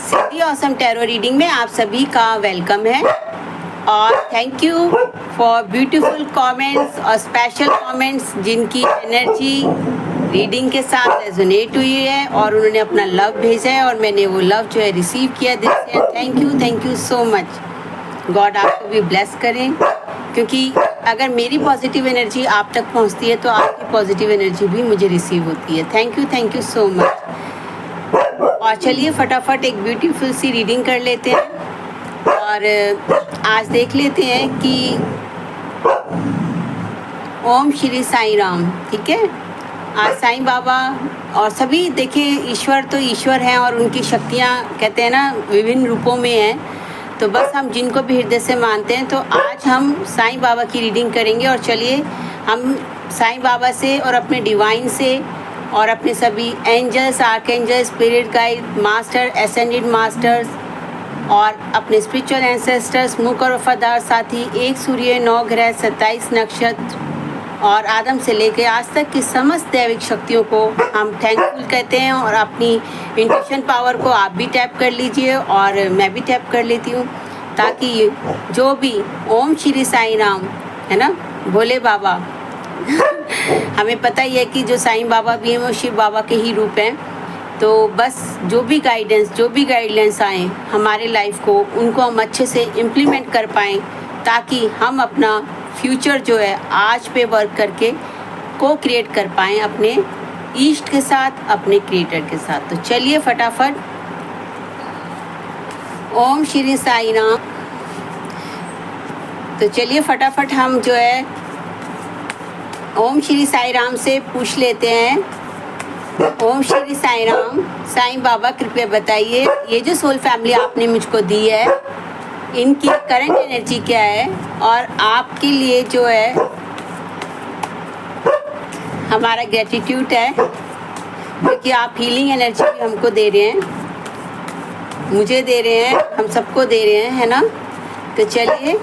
सिद्धि awesome tarot reading में आप सभी का वेलकम है और thank you for beautiful comments और स्पेशल कमेंट्स जिनकी एनर्जी रीडिंग के साथ रेजोनेट हुई है और उन्होंने अपना लव भेजा है और मैंने वो लव जो है रिसीव किया दिल से। Thank you so much. God आपको भी ब्लेस करें, क्योंकि अगर मेरी पॉजिटिव एनर्जी आप तक पहुंचती है तो आपकी पॉजिटिव एनर्जी भी मुझे रिसीव होती है। Thank you so much. और चलिए फटाफट एक ब्यूटीफुल सी रीडिंग कर लेते हैं और आज देख लेते हैं कि ओम श्री साईं राम। ठीक है, आज साईं बाबा और सभी देखें, ईश्वर तो ईश्वर हैं और उनकी शक्तियाँ कहते हैं ना विभिन्न रूपों में हैं, तो बस हम जिनको भी हृदय से मानते हैं। तो आज हम साईं बाबा की रीडिंग करेंगे और चलिए हम साईं बाबा से और अपने डिवाइन से और अपने सभी angels, archangel, spirit guide, master, ascended masters और अपने स्पिरिचुअल एंसेस्टर्स, मुख और वफादार साथी, एक सूर्य, 9 ग्रह, 27 नक्षत्र और आदम से लेकर आज तक की समस्त दैविक शक्तियों को हम थैंकफुल कहते हैं। और अपनी इंट्यूशन पावर को आप भी टैप कर लीजिए और मैं भी टैप कर लेती हूँ, ताकि जो भी ओम श्री साईं राम है ना, भोले बाबा हमें पता ही है कि जो साईं बाबा भी हैं वो शिव बाबा के ही रूप हैं। तो बस जो भी गाइडेंस, जो भी गाइडलाइंस आए हमारे लाइफ को, उनको हम अच्छे से इम्प्लीमेंट कर पाएँ, ताकि हम अपना फ्यूचर जो है आज पे वर्क करके को क्रिएट कर पाएँ अपने ईस्ट के साथ, अपने क्रिएटर के साथ। तो चलिए फटाफट ओम श्री साईं राम। तो चलिए फटाफट हम जो है ओम श्री साईं राम से पूछ लेते हैं। ओम श्री साईं राम। साईं बाबा कृपया बताइए, ये जो सोल फैमिली आपने मुझको दी है, इनकी करंट एनर्जी क्या है और आपके लिए जो है हमारा ग्रेटिट्यूड है, क्योंकि आप हीलिंग एनर्जी भी हमको दे रहे हैं, मुझे दे रहे हैं, हम सबको दे रहे हैं, है ना। तो चलिए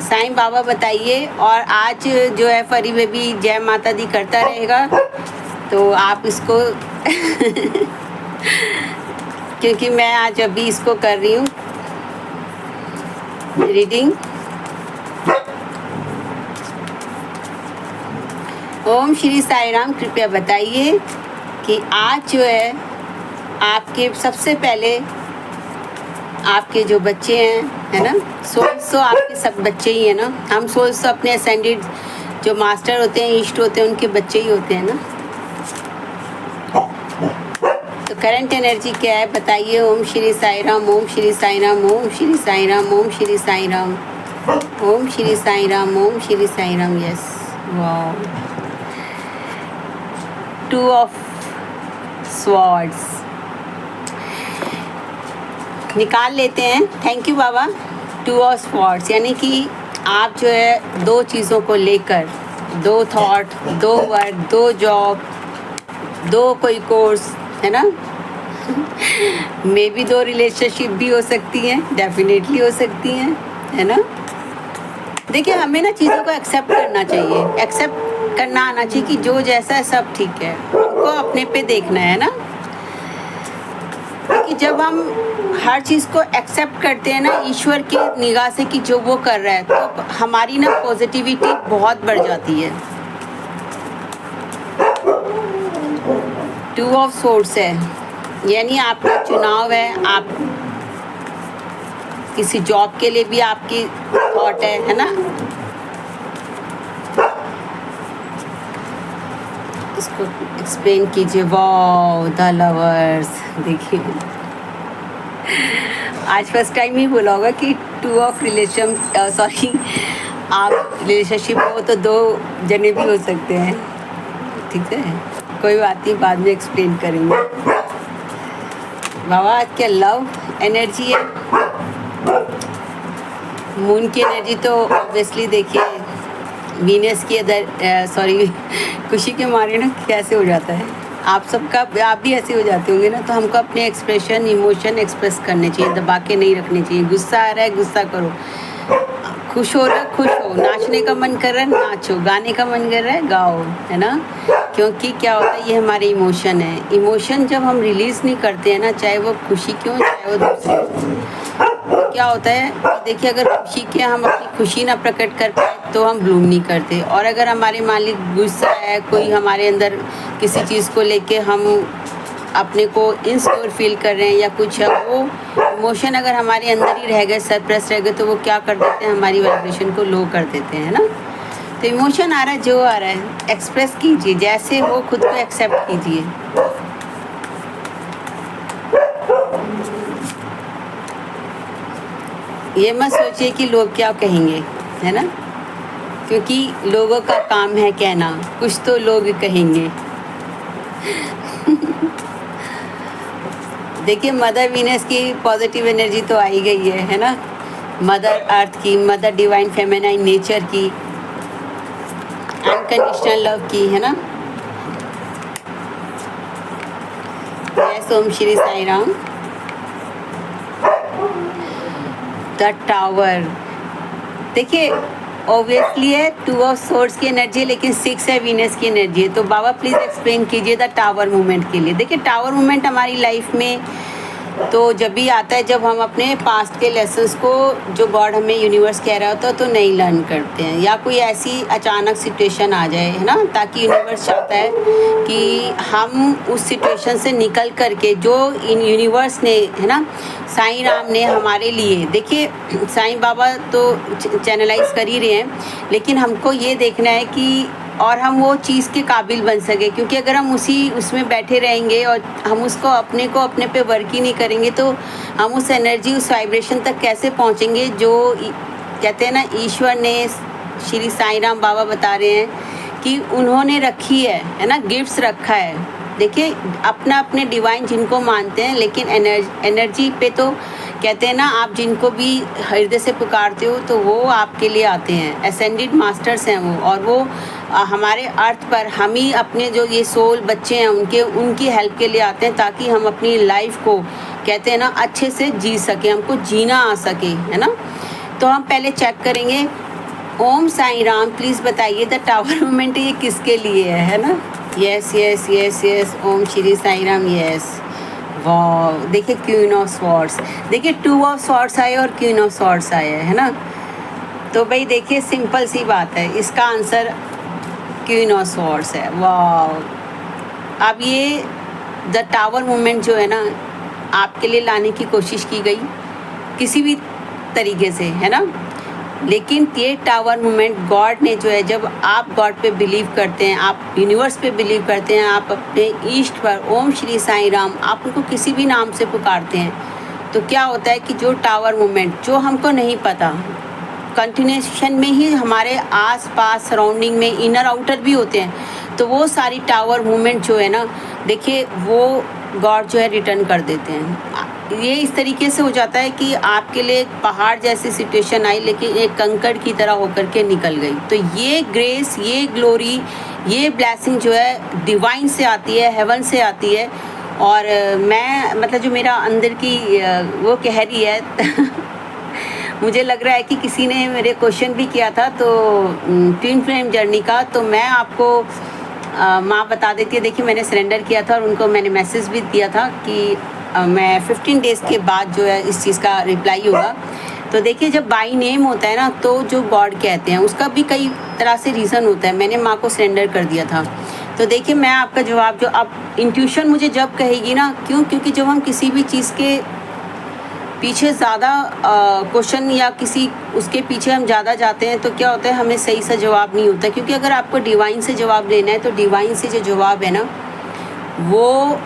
साईं बाबा बताइए। और आज जो है फरी बेबी जय माता दी करता रहेगा, तो आप इसको क्योंकि मैं आज अभी इसको कर रही हूँ रीडिंग। ओम श्री साईं राम, कृपया बताइए कि आज जो है आपके सबसे पहले आपके जो बच्चे हैं, है ना, सोल्स तो आपके सब बच्चे ही हैं ना। हम सोल्स तो अपने असेंडेड जो मास्टर होते हैं, ईस्ट होते हैं, उनके बच्चे ही होते हैं ना। तो करंट एनर्जी क्या है बताइए। Om Shri Sai Ram, Om Shri Sai Ram, Om Shri Sai Ram, Om Shri Sai Ram, Om Shri Sai Ram, Om Shri Sai Ram. Yes, wow, 2 of swords निकाल लेते हैं। थैंक यू बाबा। 2 ऑफ स्वॉर्ड्स यानी कि आप जो है 2 चीज़ों को लेकर, 2 थॉट, 2 वर्क, 2 जॉब, 2 कोई कोर्स, है ना। मे बी 2 रिलेशनशिप भी हो सकती हैं, डेफिनेटली हो सकती हैं, है ना। देखिए हमें ना चीज़ों को एक्सेप्ट करना चाहिए, एक्सेप्ट करना आना चाहिए कि जो जैसा है सब ठीक है, हमको अपने पे देखना है ना। कि जब हम हर चीज़ को एक्सेप्ट करते हैं ना ईश्वर की निगाह से कि जो वो कर रहा है, तो हमारी ना पॉजिटिविटी बहुत बढ़ जाती है। 2 ऑफ सोर्ड्स है, यानी आपका चुनाव है, आप किसी जॉब के लिए भी आपकी थॉट है ना। इसको एक्सप्लेन कीजिए। Wow, the lovers. देखिए आज फर्स्ट टाइम ही बोला होगा कि 2 ऑफ रिलेशन, सॉरी, आप रिलेशनशिप हो तो 2 जने भी हो सकते हैं, ठीक है, कोई बात नहीं, बाद में एक्सप्लेन करेंगे। बाबा आज क्या लव एनर्जी है, मून की एनर्जी तो ऑब्वियसली देखिए वीनस की सॉरी खुशी के मारे ना कैसे हो जाता है, आप सबका, आप भी ऐसे हो जाते होंगे ना। तो हमको अपने एक्सप्रेशन, इमोशन एक्सप्रेस करने चाहिए, दबा के नहीं रखने चाहिए। गुस्सा आ रहा है गुस्सा करो, खुश हो रहा है खुश हो, नाचने का मन कर रहा है नाचो, गाने का मन कर रहा है गाओ, है ना। क्योंकि क्या होता है, ये हमारे इमोशन है। इमोशन जब हम रिलीज़ नहीं करते हैं ना, चाहे वो खुशी की हो चाहे वो दूसरी हो, क्या होता है कि देखिए, अगर खुशी के हम अपनी खुशी ना प्रकट कर पाए तो हम ब्लूम नहीं करते। और अगर हमारे मालिक गुस्सा है, कोई हमारे अंदर किसी चीज़ को लेके हम अपने को इनसिक्योर फील कर रहे हैं या कुछ है, वो इमोशन अगर हमारे अंदर ही रह गए, सप्रेस रह गए, तो वो क्या कर देते हैं, हमारी वाइब्रेशन को लो कर देते हैं ना। तो इमोशन आ रहा है, जो आ रहा है एक्सप्रेस कीजिए, जैसे हो खुद को एक्सेप्ट कीजिए। ये मत सोचिए कि लोग क्या कहेंगे, है ना, क्योंकि लोगों का काम है कहना, कुछ तो लोग कहेंगे। देखिए, मदर वीनस की पॉजिटिव एनर्जी तो आई गई है ना, मदर अर्थ की, मदर डिवाइन फेमिनाइन नेचर की, अनकंडीशनल लव की, है ना। Yes, Om Shri Sai Ram. The tower, देखिए ऑब्वियसली है 2 ऑफ सोर्स की एनर्जी, लेकिन 6 है वीनस की एनर्जी। तो बाबा प्लीज़ एक्सप्लेन कीजिए द टावर मूवमेंट के लिए। देखिए, टावर मूवमेंट हमारी लाइफ में तो जब भी आता है जब हम अपने पास्ट के लेसन्स को, जो गॉड हमें यूनिवर्स कह रहा होता है, तो नहीं लर्न करते हैं, या कोई ऐसी अचानक सिचुएशन आ जाए, है ना, ताकि यूनिवर्स चाहता है कि हम उस सिचुएशन से निकल करके, जो इन यूनिवर्स ने, है ना, साईं राम ने हमारे लिए, देखिए साईं बाबा तो चैनलाइज कर ही रहे हैं, लेकिन हमको ये देखना है कि और हम वो चीज़ के काबिल बन सके। क्योंकि अगर हम उसमें बैठे रहेंगे और हम उसको अपने पे वर्क ही नहीं करेंगे, तो हम उस एनर्जी, उस वाइब्रेशन तक कैसे पहुंचेंगे जो कहते हैं ना, ईश्वर ने, श्री साईं राम बाबा बता रहे हैं कि उन्होंने रखी है ना, गिफ्ट्स रखा है। देखिए, अपने डिवाइन जिनको मानते हैं, लेकिन एनर्जी पे तो कहते हैं ना, आप जिनको भी हृदय से पुकारते हो तो वो आपके लिए आते हैं, असेंडेड मास्टर्स हैं वो, और वो हमारे अर्थ पर, हम ही अपने जो ये सोल बच्चे हैं उनकी हेल्प के लिए आते हैं, ताकि हम अपनी लाइफ को, कहते हैं ना, अच्छे से जी सकें, हमको जीना आ सके, है ना। तो हम पहले चेक करेंगे। ओम साईं राम, प्लीज़ बताइए द टावर मूवमेंट ये किसके लिए है ना। Yes yes yes yes, Om Shri Sai Ram. Yes, वाह, देखिए क्वीन ऑफ स्वॉर्ड्स, देखिए 2 ऑफ स्वॉर्ड्स आए और क्वीन ऑफ स्वॉर्ड्स आए, है ना। तो भाई देखिए, सिंपल सी बात है, इसका आंसर क्वीन ऑफ स्वॉर्ड्स है। वाह, अब ये द टावर मूवमेंट जो है ना, आपके लिए लाने की कोशिश की गई किसी भी तरीके से, है ना, लेकिन ये टावर मूवमेंट गॉड ने जो है, जब आप गॉड पे बिलीव करते हैं, आप यूनिवर्स पे बिलीव करते हैं, आप अपने ईष्ट पर, ओम श्री साईं राम, आप उनको किसी भी नाम से पुकारते हैं, तो क्या होता है कि जो टावर मूवमेंट, जो हमको नहीं पता, कंटिन्यूएशन में ही हमारे आस पास सराउंडिंग में इनर आउटर भी होते हैं, तो वो सारी टावर मूवमेंट जो है ना, देखिए वो गॉड जो है रिटर्न कर देते हैं। ये इस तरीके से हो जाता है कि आपके लिए एक पहाड़ जैसी सिचुएशन आई, लेकिन एक कंकड़ की तरह होकर के निकल गई। तो ये ग्रेस, ये ग्लोरी, ये ब्लेसिंग जो है डिवाइन से आती है, हेवन से आती है। और मैं मतलब जो मेरा अंदर की वो कह रही है मुझे लग रहा है कि किसी ने मेरे क्वेश्चन भी किया था, तो ट्विन फ्लेम जर्नी का, तो मैं आपको माँ बता देती है। देखिए, मैंने सरेंडर किया था और उनको मैंने मैसेज भी दिया था कि मैं 15 डेज़ के बाद जो है इस चीज़ का रिप्लाई होगा। तो देखिए, जब बाई नेम होता है ना, तो जो गॉड कहते हैं उसका भी कई तरह से रीज़न होता है। मैंने माँ को सरेंडर कर दिया था। तो देखिए, मैं आपका जवाब, जो अब इंट्यूशन मुझे जब कहेगी ना, क्योंकि जब हम किसी भी चीज़ के पीछे ज़्यादा क्वेश्चन या किसी उसके पीछे हम ज़्यादा जाते हैं, तो क्या होता है, हमें सही सा जवाब नहीं होता। क्योंकि अगर आपको डिवाइन से जवाब लेना है, तो डिवाइन से जो जवाब है ना, वो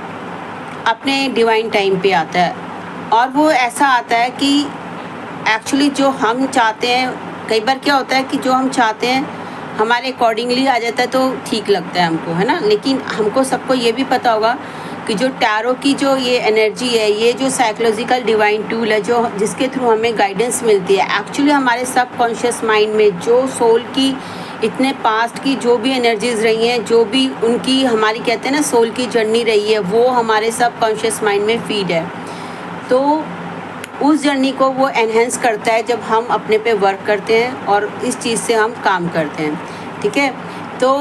अपने डिवाइन टाइम पे आता है, और वो ऐसा आता है कि एक्चुअली जो हम चाहते हैं, कई बार क्या होता है कि जो हम चाहते हैं हमारे अकॉर्डिंगली आ जाता है, तो ठीक लगता है हमको, है ना। लेकिन हमको सबको ये भी पता होगा कि जो टैरो की जो ये एनर्जी है, ये जो साइकोलॉजिकल डिवाइन टूल है, जो जिसके थ्रू हमें गाइडेंस मिलती है, एक्चुअली हमारे सबकॉन्शियस माइंड में जो सोल की इतने पास्ट की जो भी एनर्जीज़ रही हैं, जो भी उनकी हमारी कहते हैं ना सोल की जर्नी रही है, वो हमारे सबकॉन्शियस माइंड में फीड है। तो उस जर्नी को वो एनहेंस करता है जब हम अपने पे वर्क करते हैं और इस चीज़ से हम काम करते हैं, ठीक है। तो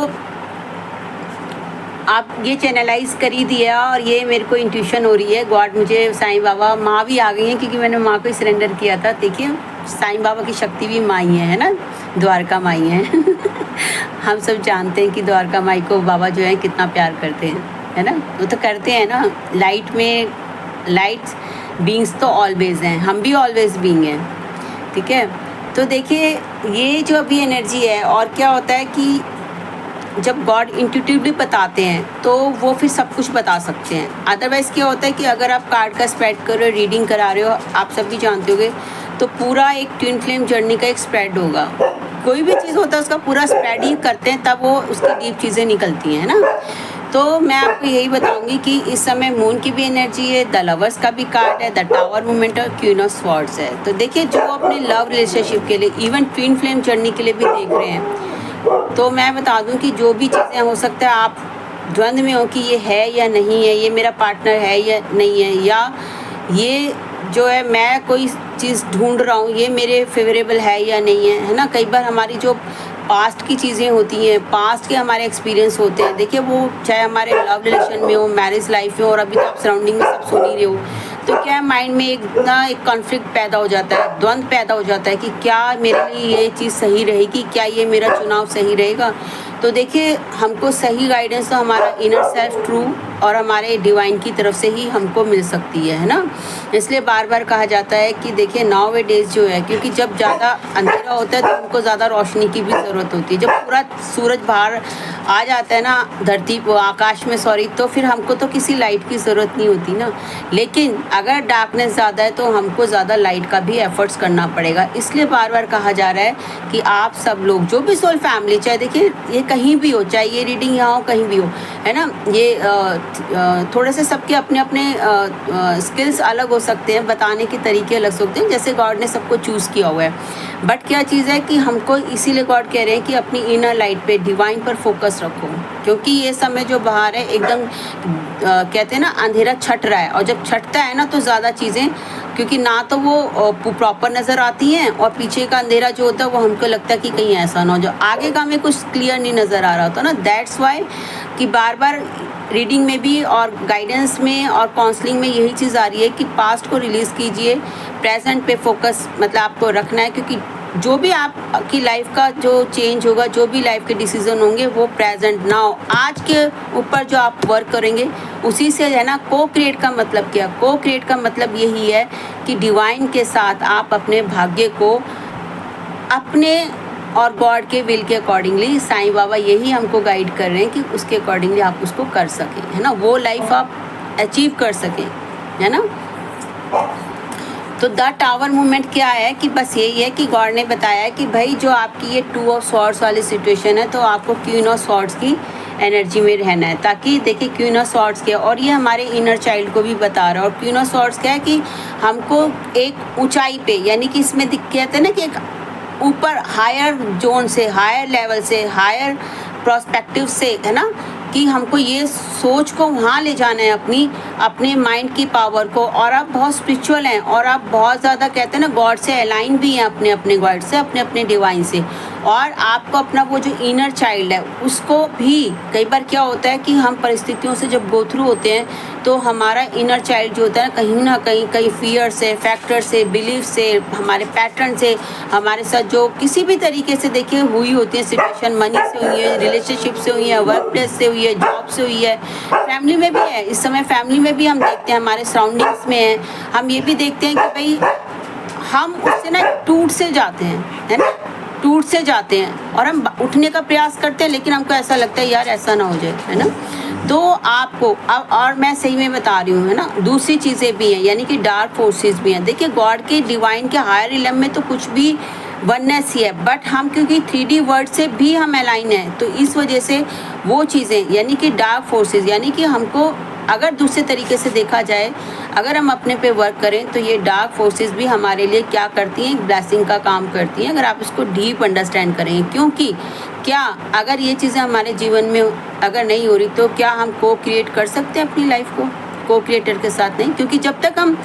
आप ये चैनलाइज कर ही दिया और ये मेरे को इंट्यूशन हो रही है। गॉड मुझे साईं बाबा, माँ भी आ गई हैं क्योंकि मैंने माँ को ही सरेंडर किया था। देखिए साईं बाबा की शक्ति भी माँ ही है ना, द्वारका माई है। हम सब जानते हैं कि द्वारका माई को बाबा जो है कितना प्यार करते हैं, है ना। वो तो करते हैं ना, लाइट में लाइट्स बींग्स तो ऑलवेज हैं, हम भी ऑलवेज बींग हैं, ठीक है। तो देखिए ये जो अभी एनर्जी है, और क्या होता है कि जब गॉड इंट्यूटिवली बताते हैं तो वो फिर सब कुछ बता सकते हैं। अदरवाइज़ क्या होता है कि अगर आप कार्ड का स्प्रेड कर रहे हो, रीडिंग करा रहे हो, आप सब भी जानते होगे, तो पूरा एक ट्विन फ्लेम जर्नी का एक स्प्रेड होगा। कोई भी चीज़ होता है उसका पूरा स्प्रेड ही करते हैं, तब वो उसकी डीप चीज़ें निकलती हैं, है ना। तो मैं आपको यही बताऊंगी कि इस समय मून की भी एनर्जी है, द लवर्स का भी कार्ड है, द टावर मूवमेंट और क्वीन ऑफ स्वॉर्ड्स है। तो देखिए जो अपने लव रिलेशनशिप के लिए, इवन ट्विन फ्लेम जर्नी के लिए भी देख रहे हैं, तो मैं बता दूं कि जो भी चीज़ें हो सकता है आप द्वंद्व में हो कि ये है या नहीं है, ये मेरा पार्टनर है या नहीं है, या ये जो है मैं कोई चीज़ ढूंढ रहा हूँ ये मेरे फेवरेबल है या नहीं है ना। कई बार हमारी जो पास्ट की चीज़ें होती हैं, पास्ट के हमारे एक्सपीरियंस होते हैं, देखिए वो चाहे हमारे लव रिलेशन में हो, मैरिज लाइफ में, और अभी तो आप सराउंडिंग में सब सुन ही रहे हो, तो क्या माइंड में एक कॉन्फ्लिक्ट पैदा हो जाता है, द्वंद्व पैदा हो जाता है कि क्या मेरे लिए ये चीज़ सही रहेगी, क्या ये मेरा चुनाव सही रहेगा। तो देखिए हमको सही गाइडेंस तो हमारा इनर सेल्फ ट्रू और हमारे डिवाइन की तरफ से ही हमको मिल सकती है ना। इसलिए बार बार कहा जाता है कि देखिए नाउ ए डेज जो है, क्योंकि जब ज़्यादा अंधेरा होता है तो हमको ज़्यादा रोशनी की भी ज़रूरत होती है। जब पूरा सूरज बाहर आ जाता है ना धरती को, आकाश में सॉरी, तो फिर हमको तो किसी लाइट की ज़रूरत नहीं होती ना। लेकिन अगर डार्कनेस ज़्यादा है तो हमको ज़्यादा लाइट का भी एफर्ट्स करना पड़ेगा। इसलिए बार बार कहा जा रहा है कि आप सब लोग जो भी सोल फैमिली, चाहे देखिए ये कहीं भी हो, चाहे ये रीडिंग यहाँ हो, कहीं भी हो, है ना। ये थोड़े से सबके अपने अपने स्किल्स अलग हो सकते हैं, बताने के तरीके अलग सकते हैं, जैसे गॉड ने सबको चूज़ किया हुआ है। बट क्या चीज़ है कि हमको इसीलिए गॉड कह रहे हैं कि अपनी इनर लाइट पे, डिवाइन पर फोकस रखो, क्योंकि ये समय जो बाहर है एकदम कहते हैं ना अंधेरा छट रहा है, और जब छटता है ना तो ज़्यादा चीज़ें, क्योंकि ना तो वो प्रॉपर नज़र आती हैं, और पीछे का अंधेरा जो होता है वो हमको लगता है कि कहीं ऐसा ना हो जो आगे का हमें कुछ क्लियर नहीं नज़र आ रहा होता ना। दैट्स वाई कि बार बार रीडिंग में भी और गाइडेंस में और काउंसलिंग में यही चीज़ आ रही है कि पास्ट को रिलीज़ कीजिए, प्रेजेंट पे फोकस मतलब आपको रखना है, क्योंकि जो भी आपकी लाइफ का जो चेंज होगा, जो भी लाइफ के डिसीजन होंगे वो प्रेजेंट नाउ आज के ऊपर जो आप वर्क करेंगे उसी से है ना। को क्रिएट का मतलब क्या, को क्रिएट का मतलब यही है कि डिवाइन के साथ आप अपने भाग्य को अपने और गॉड के विल के अकॉर्डिंगली, साईं बाबा यही हमको गाइड कर रहे हैं कि उसके अकॉर्डिंगली आप उसको कर सकें, है ना, वो लाइफ आप अचीव कर सकें, है ना। तो द टावर मूवमेंट क्या है कि बस यही है कि गॉड ने बताया कि भाई जो आपकी ये 2 ऑफ स्वॉर्ड्स वाली सिचुएशन है तो आपको क्वीन ऑफ स्वॉर्ड्स की एनर्जी में रहना है, ताकि देखिए क्वीन ऑफ स्वॉर्ड्स क्या, और ये हमारे इनर चाइल्ड को भी बता रहा है। और क्वीन ऑफ स्वॉर्ड्स क्या है कि हमको एक ऊंचाई पे, यानी कि इसमें कहते हैं ना कि एक ऊपर हायर जोन से, हायर लेवल से, हायर प्रोस्पेक्टिव से, है ना, कि हमको ये सोच को वहाँ ले जाना है, अपने माइंड की पावर को। और आप बहुत स्पिरिचुअल हैं और आप बहुत ज़्यादा कहते हैं ना गॉड से अलाइन भी हैं, अपने अपने गॉड से, अपने अपने डिवाइन से। और आपको अपना वो जो इनर चाइल्ड है उसको भी, कई बार क्या होता है कि हम परिस्थितियों से जब गो थ्रू होते हैं तो हमारा इनर चाइल्ड जो होता है ना कहीं फियर से, फैक्टर से, बिलीफ से, हमारे पैटर्न से, हमारे साथ जो किसी भी तरीके से देखिए हुई होती है सिचुएशन, मनी से हुई है, रिलेशनशिप से हुई है, वर्क प्लेस से हुई है, जॉब से हुई है, फैमिली में भी है। इस समय फैमिली में भी हम देखते हैं, हमारे सराउंडिंग्स में है, हम ये भी देखते हैं कि भाई हम उससे ना टूट से जाते हैं, है ना, टूट से जाते हैं, और हम उठने का प्रयास करते हैं लेकिन हमको ऐसा लगता है यार ऐसा ना हो जाए, है ना। तो आपको अब, और मैं सही में बता रही हूँ, है ना, दूसरी चीज़ें भी हैं, यानी कि डार्क फोर्सेस भी हैं। देखिए गॉड के डिवाइन के हायर रिलम में तो कुछ भी वननेस ही है, बट हम क्योंकि 3D वर्ड से भी हम अलाइन हैं, तो इस वजह से वो चीज़ें, यानी कि डार्क फोर्सेस, यानी कि हमको अगर दूसरे तरीके से देखा जाए, अगर हम अपने पे वर्क करें तो ये डार्क फोर्सेस भी हमारे लिए क्या करती हैं, ब्लेसिंग का काम करती हैं, अगर आप इसको डीप अंडरस्टैंड करें। क्योंकि क्या अगर ये चीज़ें हमारे जीवन में अगर नहीं हो रही तो क्या हम को क्रिएट कर सकते हैं अपनी लाइफ को को क्रिएटर के साथ? नहीं, क्योंकि जब तक हम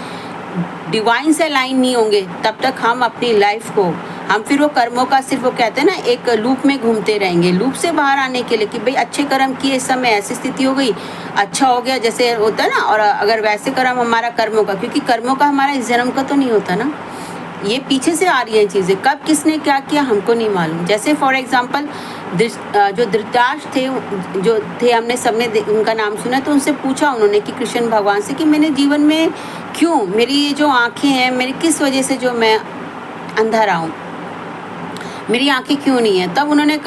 डिवाइन से अलाइन नहीं होंगे तब तक हम अपनी लाइफ को, हम फिर वो कर्मों का सिर्फ वो कहते हैं ना एक लूप में घूमते रहेंगे। लूप से बाहर आने के लिए कि भाई अच्छे कर्म किए, इस समय ऐसी स्थिति हो गई, अच्छा हो गया जैसे होता है ना, और अगर वैसे कर्म हमारा कर्मों का, क्योंकि कर्मों का हमारा इस जन्म का तो नहीं होता ना, ये पीछे से आ रही है चीज़ें, कब किसने क्या किया हमको नहीं मालूम। जैसे फॉर एग्जांपल जो धृतराष्ट्र थे, जो थे, हमने सबने उनका नाम सुना, तो उनसे पूछा उन्होंने कि कृष्ण भगवान से कि मैंने जीवन में क्यों, मेरी ये जो आँखें हैं, मेरी किस वजह से जो मैं अंधा रहा हूँ, मेरी आंखें क्यों नहीं है। तब उन्होंने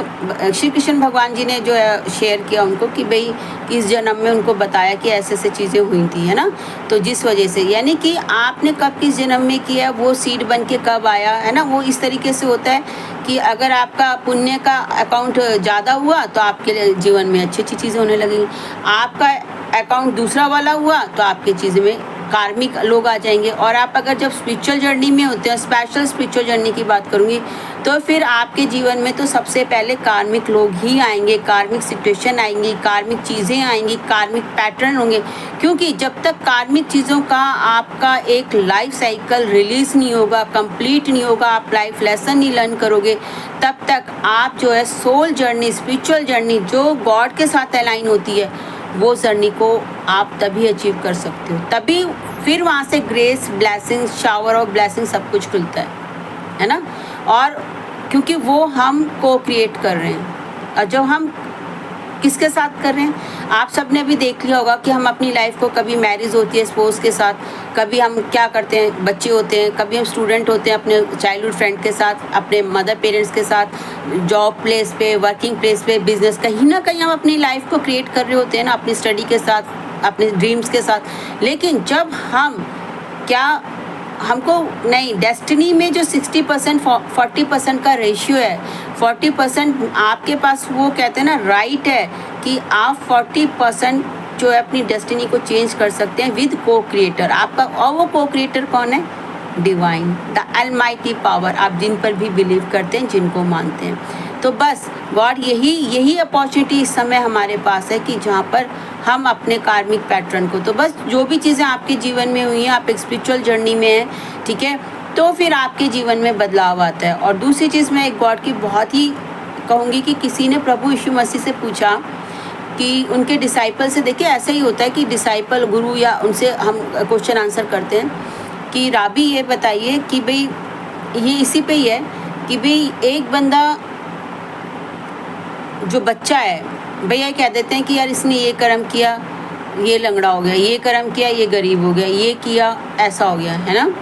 श्री कृष्ण भगवान जी ने जो है शेयर किया उनको कि भाई इस जन्म में उनको बताया कि ऐसे ऐसे चीज़ें हुई थी, है ना। तो जिस वजह से, यानी कि आपने कब किस जन्म में किया, वो सीड बन के कब आया, है ना। वो इस तरीके से होता है कि अगर आपका पुण्य का अकाउंट ज़्यादा हुआ तो आपके जीवन में अच्छी अच्छी चीज़ें होने लगेंगी। आपका अकाउंट दूसरा वाला हुआ तो आपके चीज़ में कार्मिक लोग आ जाएंगे। और आप अगर जब स्पिरिचुअल जर्नी में होते हैं, स्पेशल स्पिरिचुअल जर्नी की बात करूँगी, तो फिर आपके जीवन में तो सबसे पहले कार्मिक लोग ही आएंगे, कार्मिक सिचुएशन आएंगी, कार्मिक चीज़ें आएंगी, कार्मिक पैटर्न होंगे। क्योंकि जब तक कार्मिक चीज़ों का आपका एक लाइफ साइकिल रिलीज नहीं होगा, कंप्लीट नहीं होगा, आप लाइफ लेसन नहीं लर्न करोगे, तब तक आप जो है सोल जर्नी, स्पिरिचुअल जर्नी जो गॉड के साथ अलाइन होती है, वो जर्नी को आप तभी अचीव कर सकते हो। तभी फिर वहाँ से grace, blessing, shower of blessing सब कुछ खुलता है ना। और क्योंकि वो हम को क्रिएट कर रहे हैं, और जब हम किसके साथ कर रहे हैं, आप सब ने भी देख लिया होगा कि हम अपनी लाइफ को, कभी मैरिज होती है स्पोज के साथ, कभी हम क्या करते हैं, बच्चे होते हैं, कभी हम स्टूडेंट होते हैं अपने चाइल्डहुड फ्रेंड के साथ, अपने मदर पेरेंट्स के साथ, जॉब प्लेस पे, वर्किंग प्लेस पे, बिजनेस, कहीं ना कहीं हम अपनी लाइफ को क्रिएट कर रहे होते हैं ना, अपनी स्टडी के साथ, अपने ड्रीम्स के साथ। लेकिन जब हम क्या हमको नहीं, डेस्टिनी में जो 60% 40% का रेशियो है, 40% आपके पास वो कहते हैं ना राइट है कि आप 40% जो है अपनी डेस्टिनी को चेंज कर सकते हैं विद को क्रिएटर आपका। और वो को क्रिएटर कौन है? डिवाइन, द अलमाइटी पावर, आप जिन पर भी बिलीव करते हैं, जिनको मानते हैं। तो बस गॉड यही अपॉर्चुनिटी इस समय हमारे पास है कि जहाँ पर हम अपने कार्मिक पैटर्न को, तो बस जो भी चीज़ें आपके जीवन में हुई हैं, आप एक स्पिरिचुअल जर्नी में हैं, ठीक है, तो फिर आपके जीवन में बदलाव आता है। और दूसरी चीज़ मैं एक गॉड की बहुत ही कहूँगी कि किसी ने प्रभु यीशु मसीह से पूछा कि उनके डिसाइपल से, देखिए ऐसा ही होता है कि डिसाइपल गुरु या उनसे हम क्वेश्चन आंसर करते हैं कि राबी ये बताइए कि भाई ये इसी पे ही है कि भाई एक बंदा जो बच्चा है, भैया कह देते हैं कि यार इसने ये कर्म किया, ये लंगड़ा हो गया, ये कर्म किया, ये गरीब हो गया, ये किया, ऐसा हो गया, है ना।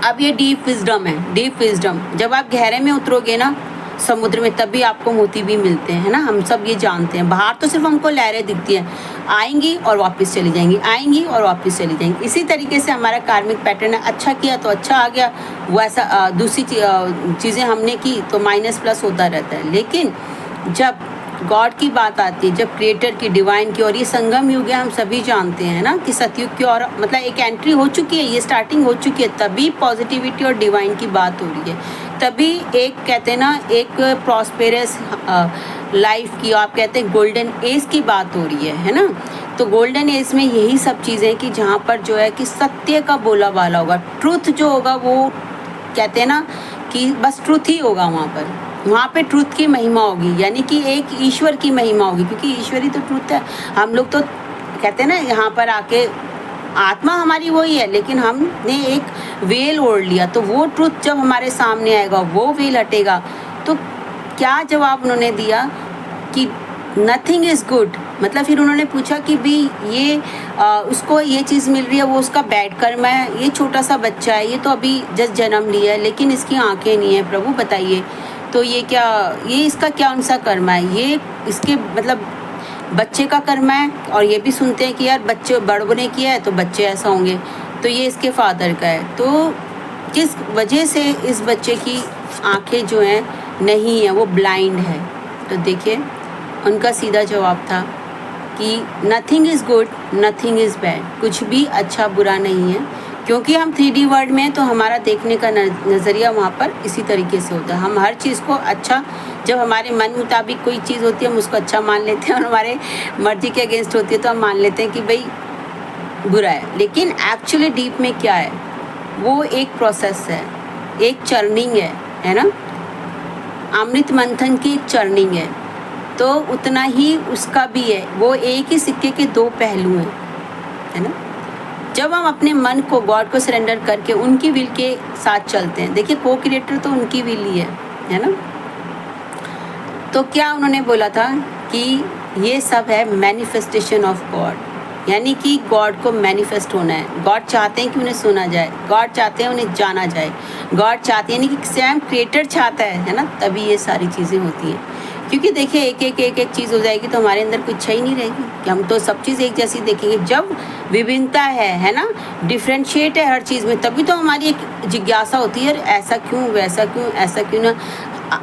अब ये डीप विजडम है, डीप विजडम। जब आप गहरे में उतरोगे ना समुद्र में, तभी आपको मोती भी मिलते हैं, है ना। हम सब ये जानते हैं, बाहर तो सिर्फ हमको लहरें दिखती हैं, आएंगी और वापस चली जाएंगी, आएंगी और वापस चली जाएंगी। इसी तरीके से हमारा कार्मिक पैटर्न है। अच्छा किया तो अच्छा आ गया, वैसा दूसरी चीज़ें हमने की तो माइनस प्लस होता रहता है। लेकिन जब गॉड की बात आती है, जब क्रिएटर की, डिवाइन की, और ये संगम युग है, हम सभी जानते हैं ना कि सतयुग की, और मतलब एक एंट्री हो चुकी है, ये स्टार्टिंग हो चुकी है, तभी पॉजिटिविटी और डिवाइन की बात हो रही है, तभी एक कहते हैं ना एक प्रॉस्पेरस लाइफ की, आप कहते हैं गोल्डन एज की बात हो रही है ना। तो गोल्डन एज में यही सब चीज़ें कि जहाँ पर जो है कि सत्य का बोला वाला होगा, ट्रूथ जो होगा वो कहते हैं ना कि बस ट्रूथ ही होगा वहाँ पे ट्रूथ की महिमा होगी, यानी कि एक ईश्वर की महिमा होगी, क्योंकि ईश्वर ही तो ट्रूथ है। हम लोग तो कहते हैं ना यहाँ पर आके आत्मा हमारी वही है, लेकिन हमने एक वेल ओढ़ लिया, तो वो ट्रूथ जब हमारे सामने आएगा, वो वेल हटेगा। तो क्या जवाब उन्होंने दिया कि नथिंग इज़ गुड, मतलब फिर उन्होंने पूछा कि भाई ये उसको ये चीज़ मिल रही है, वो उसका बैड कर्म है, ये छोटा सा बच्चा है, ये तो अभी जस्ट जन्म लिया है, लेकिन इसकी आंखें नहीं है, प्रभु बताइए तो ये क्या, ये इसका क्या उनसा कर्म है, ये इसके मतलब बच्चे का कर्म है। और ये भी सुनते हैं कि यार बच्चे बड़ों ने किया है तो बच्चे ऐसा होंगे, तो ये इसके फादर का है। तो किस वजह से इस बच्चे की आंखें जो हैं नहीं है, वो ब्लाइंड है। तो देखिए उनका सीधा जवाब था कि nothing is good, nothing is bad, कुछ भी अच्छा बुरा नहीं है, क्योंकि हम 3D वर्ल्ड में हैं, तो हमारा देखने का नज़रिया वहाँ पर इसी तरीके से होता है। हम हर चीज़ को अच्छा, जब हमारे मन मुताबिक कोई चीज़ होती है हम उसको अच्छा मान लेते हैं, और हमारे मर्जी के अगेंस्ट होती है तो हम मान लेते हैं कि भाई बुरा है। लेकिन एक्चुअली डीप में क्या है, वो एक प्रोसेस है, एक चर्निंग है, है ना, अमृत मंथन की एक चर्निंग है, तो उतना ही उसका भी है। वो एक ही सिक्के के दो पहलू हैं, है ना। जब हम अपने मन को गॉड को सरेंडर करके उनकी विल के साथ चलते हैं, देखिए को क्रिएटर तो उनकी विल ही है ना। तो क्या उन्होंने बोला था कि ये सब है मैनिफेस्टेशन ऑफ गॉड, यानी कि गॉड को मैनिफेस्ट होना है। गॉड चाहते हैं कि उन्हें सुना जाए, गॉड चाहते हैं उन्हें जाना जाए, गॉड चाहते हैं, यानी कि स्वयं क्रिएटर चाहता है ना, तभी ये सारी चीज़ें होती हैं। क्योंकि देखिए एक चीज़ हो जाएगी तो हमारे अंदर कुछ इच्छा ही नहीं रहेगी कि हम तो सब चीज़ एक जैसी देखेंगे। जब विभिन्नता है ना, डिफ्रेंशिएट है हर चीज़ में, तभी तो हमारी एक जिज्ञासा होती है, ऐसा क्यों, वैसा क्यों, ऐसा क्यों ना।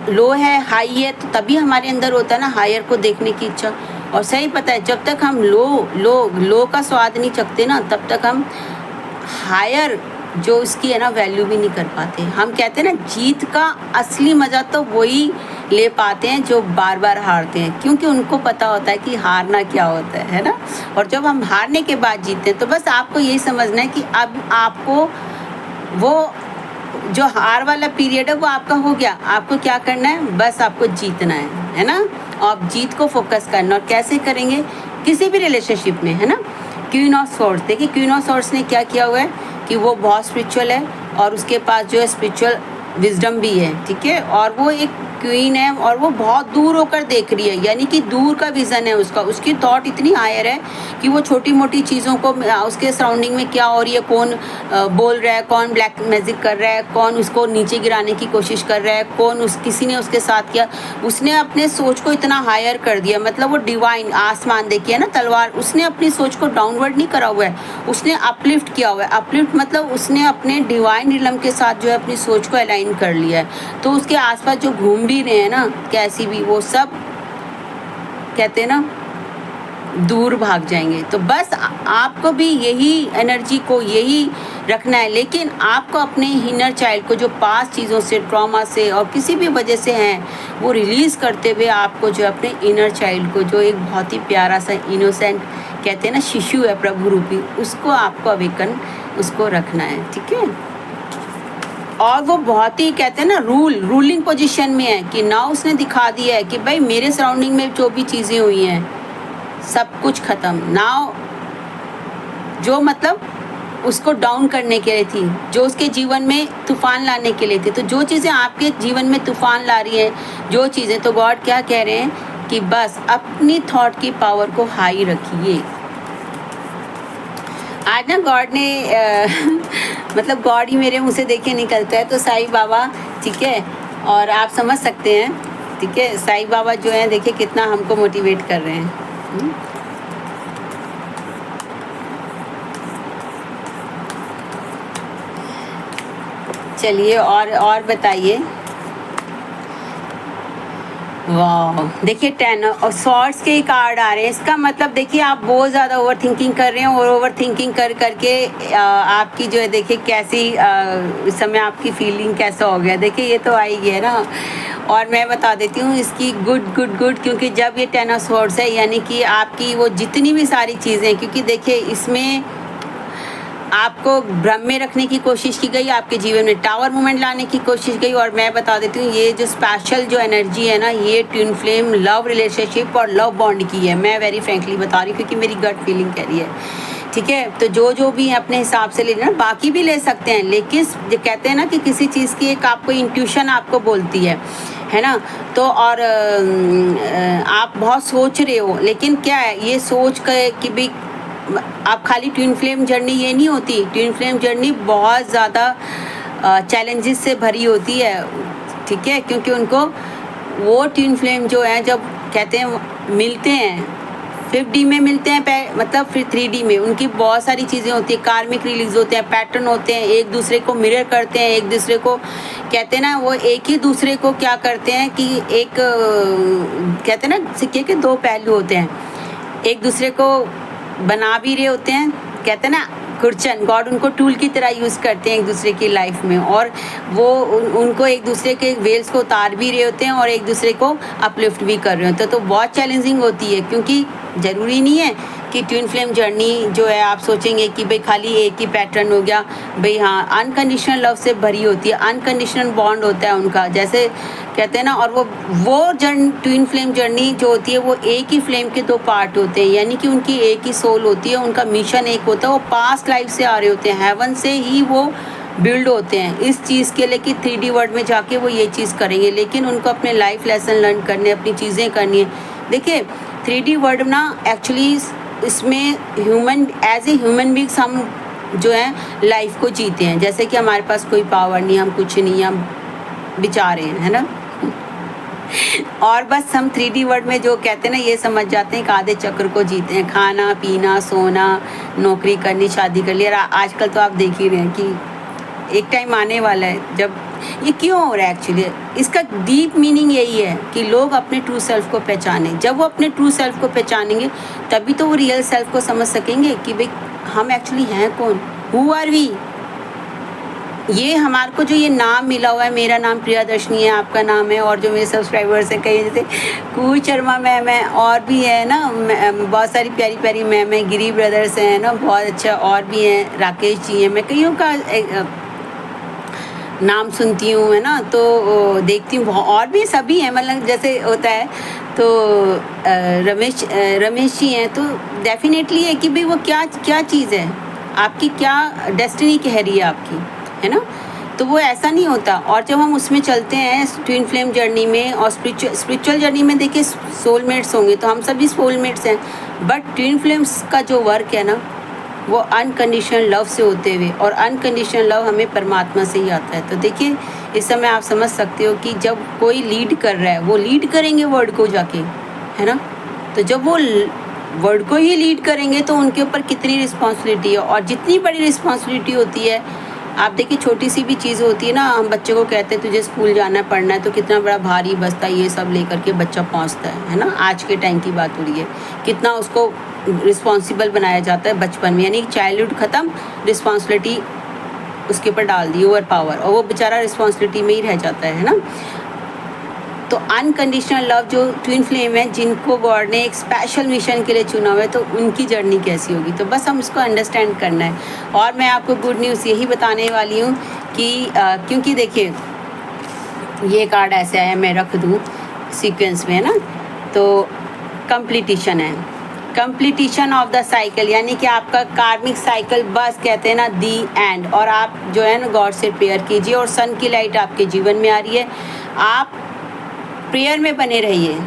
लो है, हाई है, तो तभी हमारे अंदर होता है ना हायर को देखने की इच्छा। और सही पता है, जब तक हम लो का स्वाद नहीं चखते ना, तब तक हम हायर जो उसकी है ना वैल्यू भी नहीं कर पाते। हम कहते हैं ना, जीत का असली मज़ा तो वही ले पाते हैं जो बार बार हारते हैं, क्योंकि उनको पता होता है कि हारना क्या होता है ना। और जब हम हारने के बाद जीतते हैं, तो बस आपको यही समझना है कि अब आपको वो जो हार वाला पीरियड है वो आपका हो गया। आपको क्या करना है, बस आपको जीतना है ना। आप जीत को फोकस करना, और कैसे करेंगे, किसी भी रिलेशनशिप में, है ना। क्वीन ऑफ सोर्स, देखिए क्वीन ऑफ सोर्स ने क्या किया हुआ है कि वो बहुत स्पिरिचुअल है और उसके पास जो है स्पिरिचुअल विजडम भी है, ठीक है। और वो एक क्वीन है और वो बहुत दूर होकर देख रही है, यानी कि दूर का विज़न है उसका। उसकी थॉट इतनी हायर है कि वो छोटी मोटी चीज़ों को, उसके सराउंडिंग में क्या हो रही है, कौन बोल रहा है, कौन ब्लैक मैजिक कर रहा है, कौन उसको नीचे गिराने की कोशिश कर रहा है, कौन किसी ने उसके साथ किया, उसने अपने सोच को इतना हायर कर दिया। मतलब वो डिवाइन आसमान देखिए ना, तलवार, उसने अपनी सोच को डाउनवर्ड नहीं करा हुआ है, उसने अपलिफ्ट किया हुआ है। अपलिफ्ट मतलब उसने अपने डिवाइन रिलम के साथ जो है अपनी सोच को अलाइन कर लिया है। तो उसके आसपास जो घूम भी रहे हैं ना कैसी भी, वो सब कहते हैं ना दूर भाग जाएंगे। तो बस आपको भी यही एनर्जी को यही रखना है, लेकिन आपको अपने इनर चाइल्ड को जो पास चीज़ों से, ट्रॉमा से और किसी भी वजह से हैं, वो रिलीज़ करते हुए आपको जो अपने इनर चाइल्ड को, जो एक बहुत ही प्यारा सा इनोसेंट कहते हैं ना शिशु है प्रभु रूपी, उसको आपको अवेकन उसको रखना है, ठीक है। और वो बहुत ही कहते हैं ना रूलिंग पोजीशन में है कि ना उसने दिखा दिया है कि भाई मेरे सराउंडिंग में जो भी चीज़ें हुई हैं सब कुछ ख़त्म ना, जो मतलब उसको डाउन करने के लिए थी, जो उसके जीवन में तूफान लाने के लिए थी। तो जो चीज़ें आपके जीवन में तूफान ला रही हैं, जो चीज़ें, तो गॉड क्या कह रहे हैं कि बस अपनी थॉट की पावर को हाई रखिए। आज ना गॉड ने मतलब गॉड ही मेरे मुँह से देखे निकलता है, तो साईं बाबा, ठीक है, और आप समझ सकते हैं, ठीक है, साईं बाबा जो है देखिए कितना हमको मोटिवेट कर रहे हैं। चलिए और बताइए। वाह, देखिए 10 और सॉर्ड्स के ही कार्ड आ रहे हैं। इसका मतलब देखिए आप बहुत ज़्यादा ओवर थिंकिंग कर रहे हैं, और ओवर थिंकिंग कर करके आपकी जो है देखिए कैसी इस समय आपकी फीलिंग कैसा हो गया, देखिए ये तो आई है ना। और मैं बता देती हूँ इसकी गुड, क्योंकि जब ये 10 ऑफ सॉर्ड्स है, यानी कि आपकी वो जितनी भी सारी चीज़ें, क्योंकि देखिए इसमें आपको भ्रम में रखने की कोशिश की गई, आपके जीवन में टावर मूवमेंट लाने की कोशिश गई। और मैं बता देती हूँ ये जो स्पेशल जो एनर्जी है ना, ये ट्विन फ्लेम लव रिलेशनशिप और लव बॉन्ड की है। मैं वेरी फ्रेंकली बता रही हूँ क्योंकि मेरी गट फीलिंग कह रही है, ठीक है। तो जो भी है अपने हिसाब से ले लेना, बाकी भी ले सकते हैं, लेकिन जो कहते हैं ना कि किसी चीज़ की एक आपको इंट्यूशन आपको बोलती है ना। तो और आप बहुत सोच रहे हो, लेकिन क्या है ये सोच के कि भी आप खाली ट्विन फ्लेम जर्नी ये नहीं होती। ट्विन फ्लेम जर्नी बहुत ज़्यादा चैलेंजेस से भरी होती है, ठीक है, क्योंकि उनको वो ट्विन फ्लेम जो है जब कहते हैं मिलते हैं 5D में मिलते हैं, मतलब फिर 3D में उनकी बहुत सारी चीज़ें होती है, कार्मिक रिलीज होते हैं, पैटर्न होते हैं, एक दूसरे को मिरर करते हैं, एक दूसरे को कहते हैं ना, वो एक ही दूसरे को क्या करते हैं कि एक कहते हैं ना सिक्के के दो पहलू होते हैं, एक दूसरे को बना भी रहे होते हैं, कहते हैं ना कुर्चन, गॉड उनको टूल की तरह यूज़ करते हैं एक दूसरे की लाइफ में, और वो उनको एक दूसरे के वेल्स को उतार भी रहे होते हैं और एक दूसरे को अपलिफ्ट भी कर रहे होते हैं। तो बहुत चैलेंजिंग होती है, क्योंकि ज़रूरी नहीं है आपकी ट्विन फ्लेम जर्नी जो है, आप सोचेंगे कि भाई खाली एक ही पैटर्न हो गया, भाई हाँ, अनकंडीशनल लव से भरी होती है, अनकंडीशनल बॉन्ड होता है उनका, जैसे कहते हैं ना। और वो ट्विन फ्लेम जर्नी जो होती है वो एक ही फ्लेम के दो पार्ट होते हैं, यानी कि उनकी एक ही सोल होती है, उनका मिशन एक होता है, वो पास्ट लाइफ से आ रहे होते हैं, हेवन से ही वो बिल्ड होते हैं इस चीज़ के लिए कि 3D वर्ल्ड में जाके वो ये चीज़ करेंगे, लेकिन उनको अपने लाइफ लेसन लर्न करने, अपनी चीज़ें करनी है। देखिए 3D वर्ल्ड ना एक्चुअली इसमें human as a human beings हम जो है लाइफ को जीते हैं, जैसे कि हमारे पास कोई पावर नहीं, हम कुछ नहीं, हम बेचारे हैं, है ना। और बस हम 3D वर्ल्ड में जो कहते हैं ना, ये समझ जाते हैं कि आधे चक्र को जीते हैं, खाना पीना सोना, नौकरी करनी, शादी कर लिया। आजकल तो आप देख ही रहे हैं कि एक टाइम आने वाला है जब ये क्यों हो रहा है। एक्चुअली इसका डीप मीनिंग यही है कि लोग अपने ट्रू सेल्फ को पहचानें। जब वो अपने ट्रू सेल्फ को पहचानेंगे तभी तो वो रियल सेल्फ को समझ सकेंगे कि भाई हम एक्चुअली हैं कौन, हु आर वी। ये हमारे को जो ये नाम मिला हुआ है, मेरा नाम प्रियादर्शनी है, आपका नाम है, और जो मेरे सब्सक्राइबर्स हैं कई, जैसे कूल शर्मा मैम है, और भी है ना बहुत सारी प्यारी प्यारी मैम है, गिरी ब्रदर्स हैं ना, बहुत अच्छा, और भी हैं, राकेश जी हैं, मैं कईयों का नाम सुनती हूँ, है ना, तो देखती हूँ, और भी सभी हैं, मतलब जैसे होता है। तो रमेश जी हैं, तो डेफिनेटली है कि भाई वो क्या क्या चीज़ है आपकी, क्या डेस्टिनी कह रही है आपकी, है ना। तो वो ऐसा नहीं होता। और जब हम उसमें चलते हैं ट्विन फ्लेम जर्नी में और स्पिरिचुअल जर्नी में, देखिए सोलमेट्स होंगे, तो हम सभी सोलमेट्स हैं, बट ट्विन फ्लेम्स का जो वर्क है ना वो अनकंडीशनल लव से होते हुए, और अनकंडीशनल लव हमें परमात्मा से ही आता है। तो देखिए इस समय आप समझ सकते हो कि जब कोई लीड कर रहा है, वो लीड करेंगे वर्ड को जाके, है ना। तो जब वो वर्ड को ही लीड करेंगे तो उनके ऊपर कितनी रिस्पॉन्सिबिलिटी है, और जितनी बड़ी रिस्पॉन्सिबिलिटी होती है, आप देखिए छोटी सी भी चीज़ होती है ना, हम बच्चे को कहते हैं तुझे स्कूल जाना है, पढ़ना है, तो कितना बड़ा भारी बस्ता ये सब लेकर के बच्चा पहुंचता है ना। आज के टाइम की बात हो रही है, कितना उसको रिस्पॉन्सिबल बनाया जाता है बचपन में, यानी चाइल्डहुड ख़त्म, रिस्पॉन्सिबिलिटी उसके ऊपर डाल दी, ओवर पावर, और वो बेचारा रिस्पॉन्सिबिलिटी में ही रह जाता है ना। तो अनकंडीशनल लव जो ट्विन फ्लेम है, जिनको गॉड ने एक स्पेशल मिशन के लिए चुना हुआ है, तो उनकी जर्नी कैसी होगी, तो बस हम इसको अंडरस्टैंड करना है। और मैं आपको गुड न्यूज़ यही बताने वाली हूँ कि क्योंकि देखिए ये कार्ड ऐसे आया, मैं रख दूँ सीक्वेंस में, है ना। तो कंप्लीटिशन है, कंप्लीटिशन ऑफ द साइकिल, यानी कि आपका कार्मिक साइकिल बस कहते हैं ना दी एंड। और आप जो है ना गॉड से प्रेयर कीजिए, और सन की लाइट आपके जीवन में आ रही है, आप प्रेयर में बने रहिए।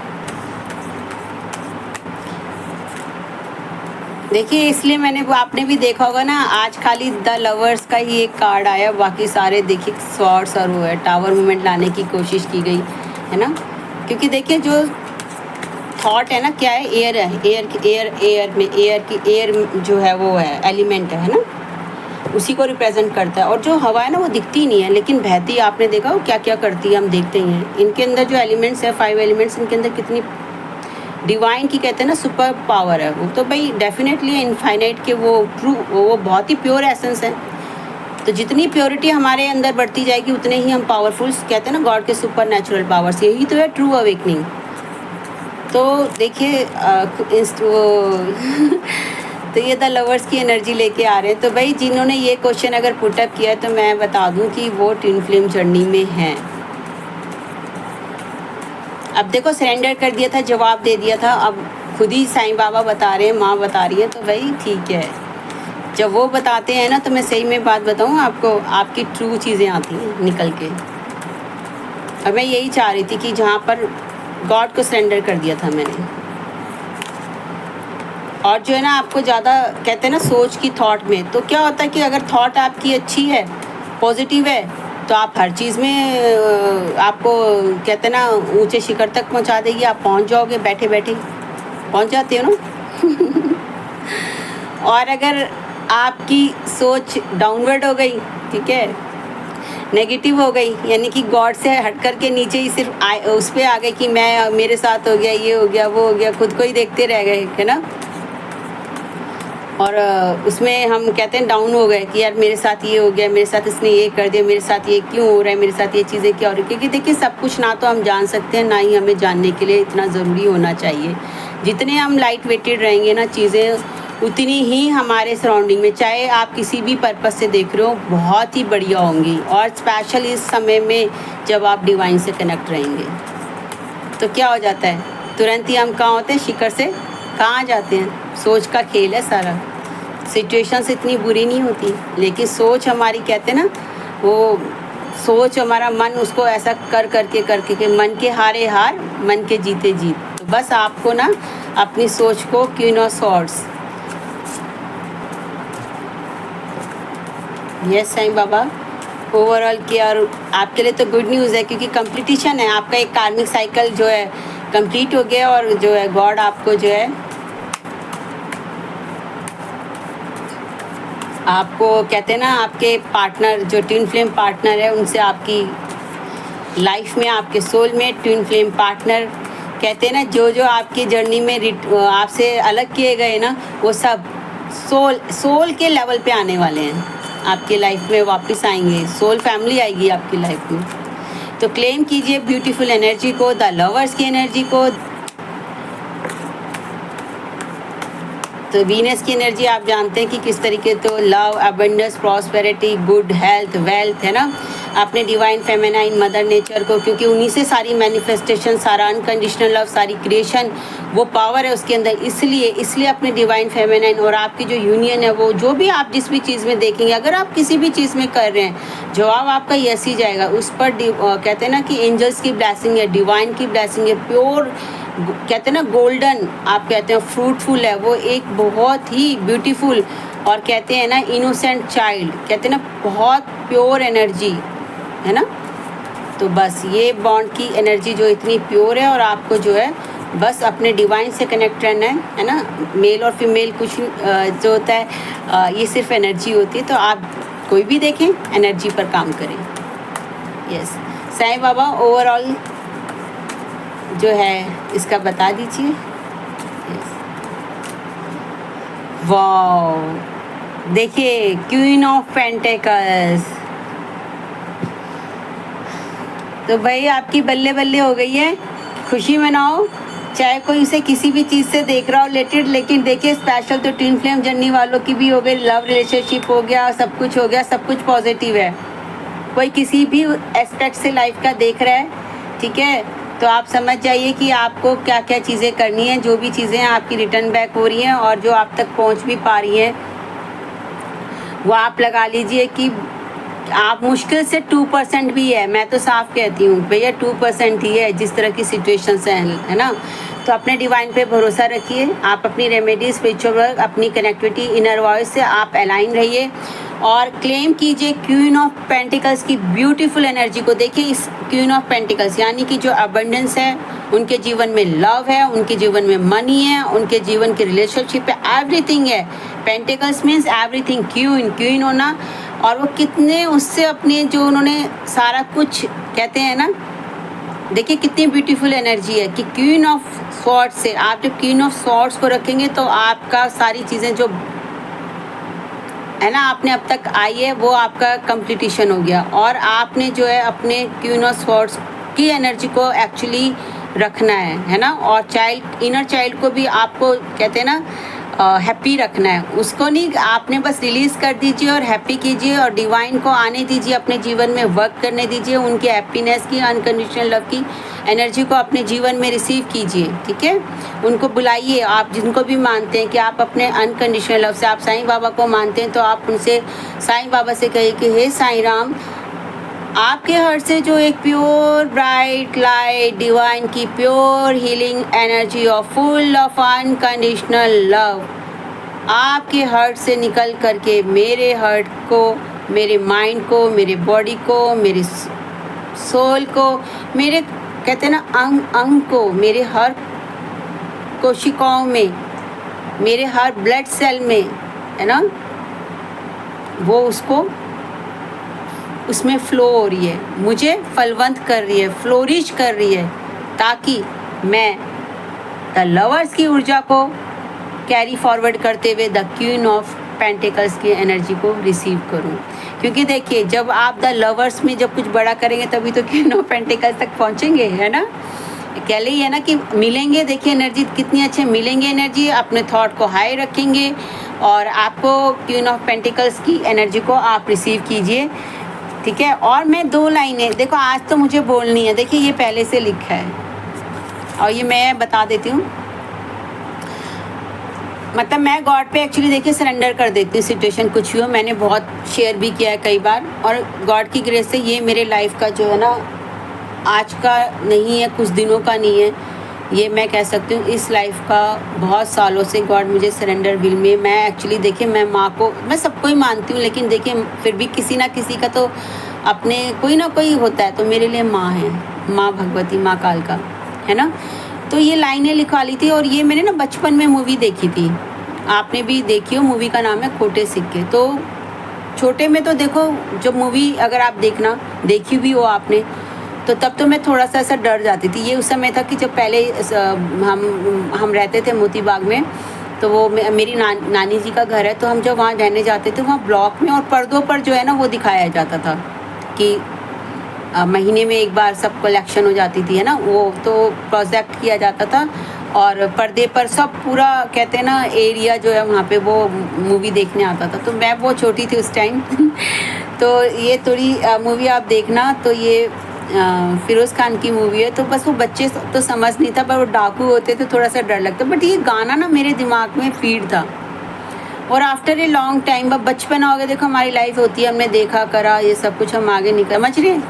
देखिए इसलिए मैंने, आपने भी देखा होगा ना, आज खाली द लवर्स का ही एक कार्ड आया, बाकी सारे देखिए स्वॉर्ड्स और वो है, टावर मूवमेंट लाने की कोशिश की गई, है ना। क्योंकि देखिए जो थॉट है ना, क्या है, एयर है, एयर जो है वो है एलिमेंट है ना, उसी को रिप्रेजेंट करता है। और जो हवा है ना वो दिखती नहीं है, लेकिन बहती, आपने देखा वो क्या क्या करती है, हम देखते ही हैं। इनके अंदर जो एलिमेंट्स है, 5 एलिमेंट्स, इनके अंदर कितनी डिवाइन की कहते हैं ना सुपर पावर है वो, तो भाई डेफिनेटली इनफाइनाइट के वो ट्रू, वो बहुत ही प्योर एसेंस है। तो जितनी प्योरिटी हमारे अंदर बढ़ती जाएगी उतने ही हम पावरफुल, कहते हैं ना गॉड के सुपर नेचुरल पावर्स, यही तो है ट्रू अवेकनिंग। तो देखिए तो ये द लवर्स की एनर्जी लेके आ रहे हैं। तो भाई जिन्होंने ये क्वेश्चन अगर पुटअप किया है, तो मैं बता दूं कि वो ट्विन फ्लेम जर्नी में हैं। अब देखो सरेंडर कर दिया था, जवाब दे दिया था, अब खुद ही साईं बाबा बता रहे हैं, माँ बता रही है, तो भाई ठीक है। जब वो बताते हैं ना, तो मैं सही में बात बताऊँ आपको, आपकी ट्रू चीज़ें आती हैं निकल के। अब मैं यही चाह रही थी कि जहाँ पर गॉड को सरेंडर कर दिया था मैंने, और जो है ना आपको ज़्यादा कहते हैं ना सोच की थॉट में, तो क्या होता है कि अगर थॉट आपकी अच्छी है, पॉजिटिव है, तो आप हर चीज़ में आपको कहते हैं ना ऊंचे शिखर तक पहुंचा देगी, आप पहुंच जाओगे, बैठे बैठे पहुंच जाते हो ना। और अगर आपकी सोच डाउनवर्ड हो गई, ठीक है, नेगेटिव हो गई, यानी कि गॉड से हट कर के नीचे ही सिर्फ उस पर आ गए कि मैं, मेरे साथ हो गया, ये हो गया, वो हो गया, खुद को ही देखते रह गए, है ना। और उसमें हम कहते हैं डाउन हो गए कि यार मेरे साथ ये हो गया, मेरे साथ इसने ये कर दिया, मेरे साथ ये क्यों हो रहा है, मेरे साथ ये चीज़ें क्या हो रही है। क्योंकि देखिए सब कुछ ना तो हम जान सकते हैं, ना ही हमें जानने के लिए इतना ज़रूरी होना चाहिए, जितने हम लाइट वेटेड रहेंगे ना चीज़ें, उतनी ही हमारे सराउंडिंग में, चाहे आप किसी भी पर्पस से देख रहे हो, बहुत ही बढ़िया होंगी। और स्पेशल इस समय में जब आप डिवाइन से कनेक्ट रहेंगे तो क्या हो जाता है, तुरंत ही हम कहाँ होते हैं, शिखर से कहाँ जाते हैं। सोच का खेल है सारा। सिचुएशंस इतनी बुरी नहीं होती, लेकिन सोच हमारी, कहते हैं ना, वो सोच हमारा मन उसको ऐसा कर करके कि मन के हारे हार, मन के जीते जीत। तो बस आपको ना अपनी सोच को queen of swords, yes Sai Baba, overall care आपके लिए तो गुड न्यूज़ है, क्योंकि कंप्लीटिशन है आपका, एक कार्मिक साइकिल जो है कंप्लीट हो गया। और जो है गॉड आपको जो है, आपको कहते हैं ना, आपके पार्टनर जो ट्विन फ्लेम पार्टनर है, उनसे आपकी लाइफ में आपके सोल में ट्विन फ्लेम पार्टनर, कहते हैं ना, जो आपकी जर्नी में आपसे अलग किए गए ना, वो सब सोल के लेवल पे आने वाले हैं, आपकी लाइफ में वापस आएंगे। सोल फैमिली आएगी आपकी लाइफ में। तो क्लेम कीजिए ब्यूटीफुल एनर्जी को, द लवर्स की एनर्जी को। तो वीनस की एनर्जी आप जानते हैं कि किस तरीके, तो love, abundance, prosperity, good health, wealth, है ना। अपने डिवाइन फेमिनाइन मदर नेचर को, क्योंकि उन्हीं से सारी मैनिफेस्टेशन, सारा अनकंडीशनल लव, सारी क्रिएशन, वो पावर है उसके अंदर। इसलिए अपने डिवाइन फेमिनाइन और आपकी जो यूनियन है, वो जो भी आप जिस भी चीज़ में देखेंगे, अगर आप किसी भी चीज़ में कर रहे हैं, जवाब आपका यस ही जाएगा। उस पर कहते हैं ना कि एंजल्स की ब्लेसिंग है, डिवाइन की ब्लेसिंग है, प्योर, कहते हैं ना गोल्डन, आप कहते हैं फ्रूटफुल है वो, एक बहुत ही ब्यूटीफुल, और कहते हैं ना इनोसेंट चाइल्ड, कहते हैं ना बहुत प्योर एनर्जी, है ना। तो बस ये बॉन्ड की एनर्जी जो इतनी प्योर है, और आपको जो है बस अपने डिवाइन से कनेक्ट रहना है ना। मेल और फीमेल कुछ जो होता है, ये सिर्फ एनर्जी होती है। तो आप कोई भी देखें, एनर्जी पर काम करें। यस साईं बाबा, ओवरऑल जो है इसका बता दीजिए। वाह, देखिए क्वीन ऑफ पेंटिकल्स, तो भाई आपकी बल्ले बल्ले हो गई है, खुशी मनाओ। चाहे कोई उसे किसी भी चीज़ से देख रहा हो रिलेटेड, लेकिन देखिए स्पेशल तो ट्विन फ्लेम जर्नी वालों की भी हो गई, लव रिलेशनशिप हो गया, सब कुछ हो गया, सब कुछ पॉजिटिव है। कोई किसी भी एस्पेक्ट से लाइफ का देख रहा है, ठीक है, तो आप समझ जाइए कि आपको क्या क्या चीज़ें करनी है। जो भी चीज़ें आपकी रिटर्न बैक हो रही हैं और जो आप तक पहुंच भी पा रही हैं, वो आप लगा लीजिए कि आप मुश्किल से 2% भी है, मैं तो साफ कहती हूँ भैया 2% ही है, जिस तरह की सिचुएशंस हैं, है ना। तो अपने डिवाइन पे भरोसा रखिए, आप अपनी रेमेडी, स्पिरिचुअल वर्क, अपनी कनेक्टिविटी, इनर वॉइस से आप अलाइन रहिए और क्लेम कीजिए क्वीन ऑफ पेंटिकल्स की ब्यूटीफुल एनर्जी को। देखिए इस क्वीन ऑफ पेंटिकल्स यानी कि जो अबंडेंस है, उनके जीवन में लव है, उनके जीवन में मनी है, उनके जीवन के रिलेशनशिप है, एवरीथिंग है। पेंटिकल्स मीन्स एवरीथिंग, क्वीन होना, और वो कितने उससे अपने जो उन्होंने सारा कुछ, कहते हैं ना, देखिए कितनी ब्यूटीफुल एनर्जी है कि क्वीन ऑफ सॉर्ड्स से आप जब क्वीन ऑफ सॉर्ड्स को रखेंगे तो आपका सारी चीज़ें जो है ना आपने अब तक आई है वो आपका कंप्लीटिशन हो गया, और आपने जो है अपने क्वीन ऑफ सॉर्ड्स की एनर्जी को एक्चुअली रखना है ना। और चाइल्ड, इनर चाइल्ड को भी आपको, कहते हैं ना, हैप्पी रखना है, उसको नहीं, आपने बस रिलीज़ कर दीजिए और हैप्पी कीजिए, और डिवाइन को आने दीजिए, अपने जीवन में वर्क करने दीजिए, उनकी हैप्पीनेस की, अनकंडीशनल लव की एनर्जी को अपने जीवन में रिसीव कीजिए, ठीक है। उनको बुलाइए, आप जिनको भी मानते हैं कि आप अपने अनकंडीशनल लव से, आप साईं बाबा को मानते हैं तो आप उनसे, साईं बाबा से कहिए कि हे साईं राम, आपके हार्ट से जो एक प्योर ब्राइट लाइट, डिवाइन की प्योर हीलिंग एनर्जी और फुल ऑफ अनकंडीशनल लव आपके हार्ट से निकल करके मेरे हार्ट को, मेरे माइंड को, मेरे बॉडी को, मेरे सोल को, मेरे, कहते हैं ना, अंग को, मेरे हर कोशिकाओं में, मेरे हर ब्लड सेल में, है ना, वो उसको, उसमें फ्लो हो रही है, मुझे फलवंत कर रही है, फ्लोरिश कर रही है, ताकि मैं द लवर्स की ऊर्जा को कैरी फॉरवर्ड करते हुए द क्वीन ऑफ पेंटिकल्स की एनर्जी को रिसीव करूं। क्योंकि देखिए जब आप द लवर्स में जब कुछ बड़ा करेंगे तभी तो क्वीन ऑफ पेंटिकल्स तक पहुंचेंगे, है ना। अकेले ही है ना कि मिलेंगे, देखिए एनर्जी कितनी अच्छी मिलेंगे, एनर्जी अपने थॉट को हाई रखेंगे और आपको क्वीन ऑफ पेंटिकल्स की एनर्जी को आप रिसीव कीजिए, ठीक है। और मैं 2 लाइनें देखो, आज तो मुझे बोलनी है, देखिए ये पहले से लिखा है और ये मैं बता देती हूँ, मतलब मैं गॉड पे एक्चुअली देखिए सरेंडर कर देती हूँ, सिचुएशन कुछ भी हो। मैंने बहुत शेयर भी किया है कई बार, और गॉड की ग्रेस से ये मेरे लाइफ का जो है ना, आज का नहीं है, कुछ दिनों का नहीं है, ये मैं कह सकती हूँ इस लाइफ का बहुत सालों से गॉड मुझे सरेंडर विल में। मैं एक्चुअली देखिए मैं माँ को, मैं सबको ही मानती हूँ, लेकिन देखिए फिर भी किसी ना किसी का तो अपने कोई ना कोई होता है, तो मेरे लिए माँ है, माँ भगवती, माँ कालका, है ना। तो ये लाइनें लिखवा ली थी, और ये मैंने ना बचपन में मूवी देखी थी, आपने भी देखी हो, मूवी का नाम है खोटे सिक्के। तो छोटे में तो देखो, जब मूवी अगर आप देखी भी हो आपने, तो तब तो मैं थोड़ा सा ऐसा डर जाती थी। ये उस समय था कि जब पहले हम रहते थे मोती बाग में, तो वो मेरी नानी जी का घर है, तो हम जब वहाँ रहने जाते थे, वहाँ ब्लॉक में और पर्दों पर जो है ना वो दिखाया जाता था कि महीने में एक बार सब कलेक्शन हो जाती थी, है ना, वो तो प्रोजेक्ट किया जाता था, और पर्दे पर सब पूरा कहते हैं ना एरिया जो है वहाँ पे वो मूवी देखने आता था। तो मैं बहुत छोटी थी उस टाइम तो ये थोड़ी मूवी आप देखना, तो ये फिरोज़ खान की मूवी है। तो बस वो बच्चे तो समझ नहीं था, पर वो डाकू होते थे, थोड़ा सा डर लगता, बट ये गाना ना मेरे दिमाग में फीड था। और आफ्टर ए लॉन्ग टाइम, अब बचपन हो गया, देखो हमारी लाइफ होती है, हमने देखा करा ये सब कुछ, हम आगे निकल, समझ रहे हैं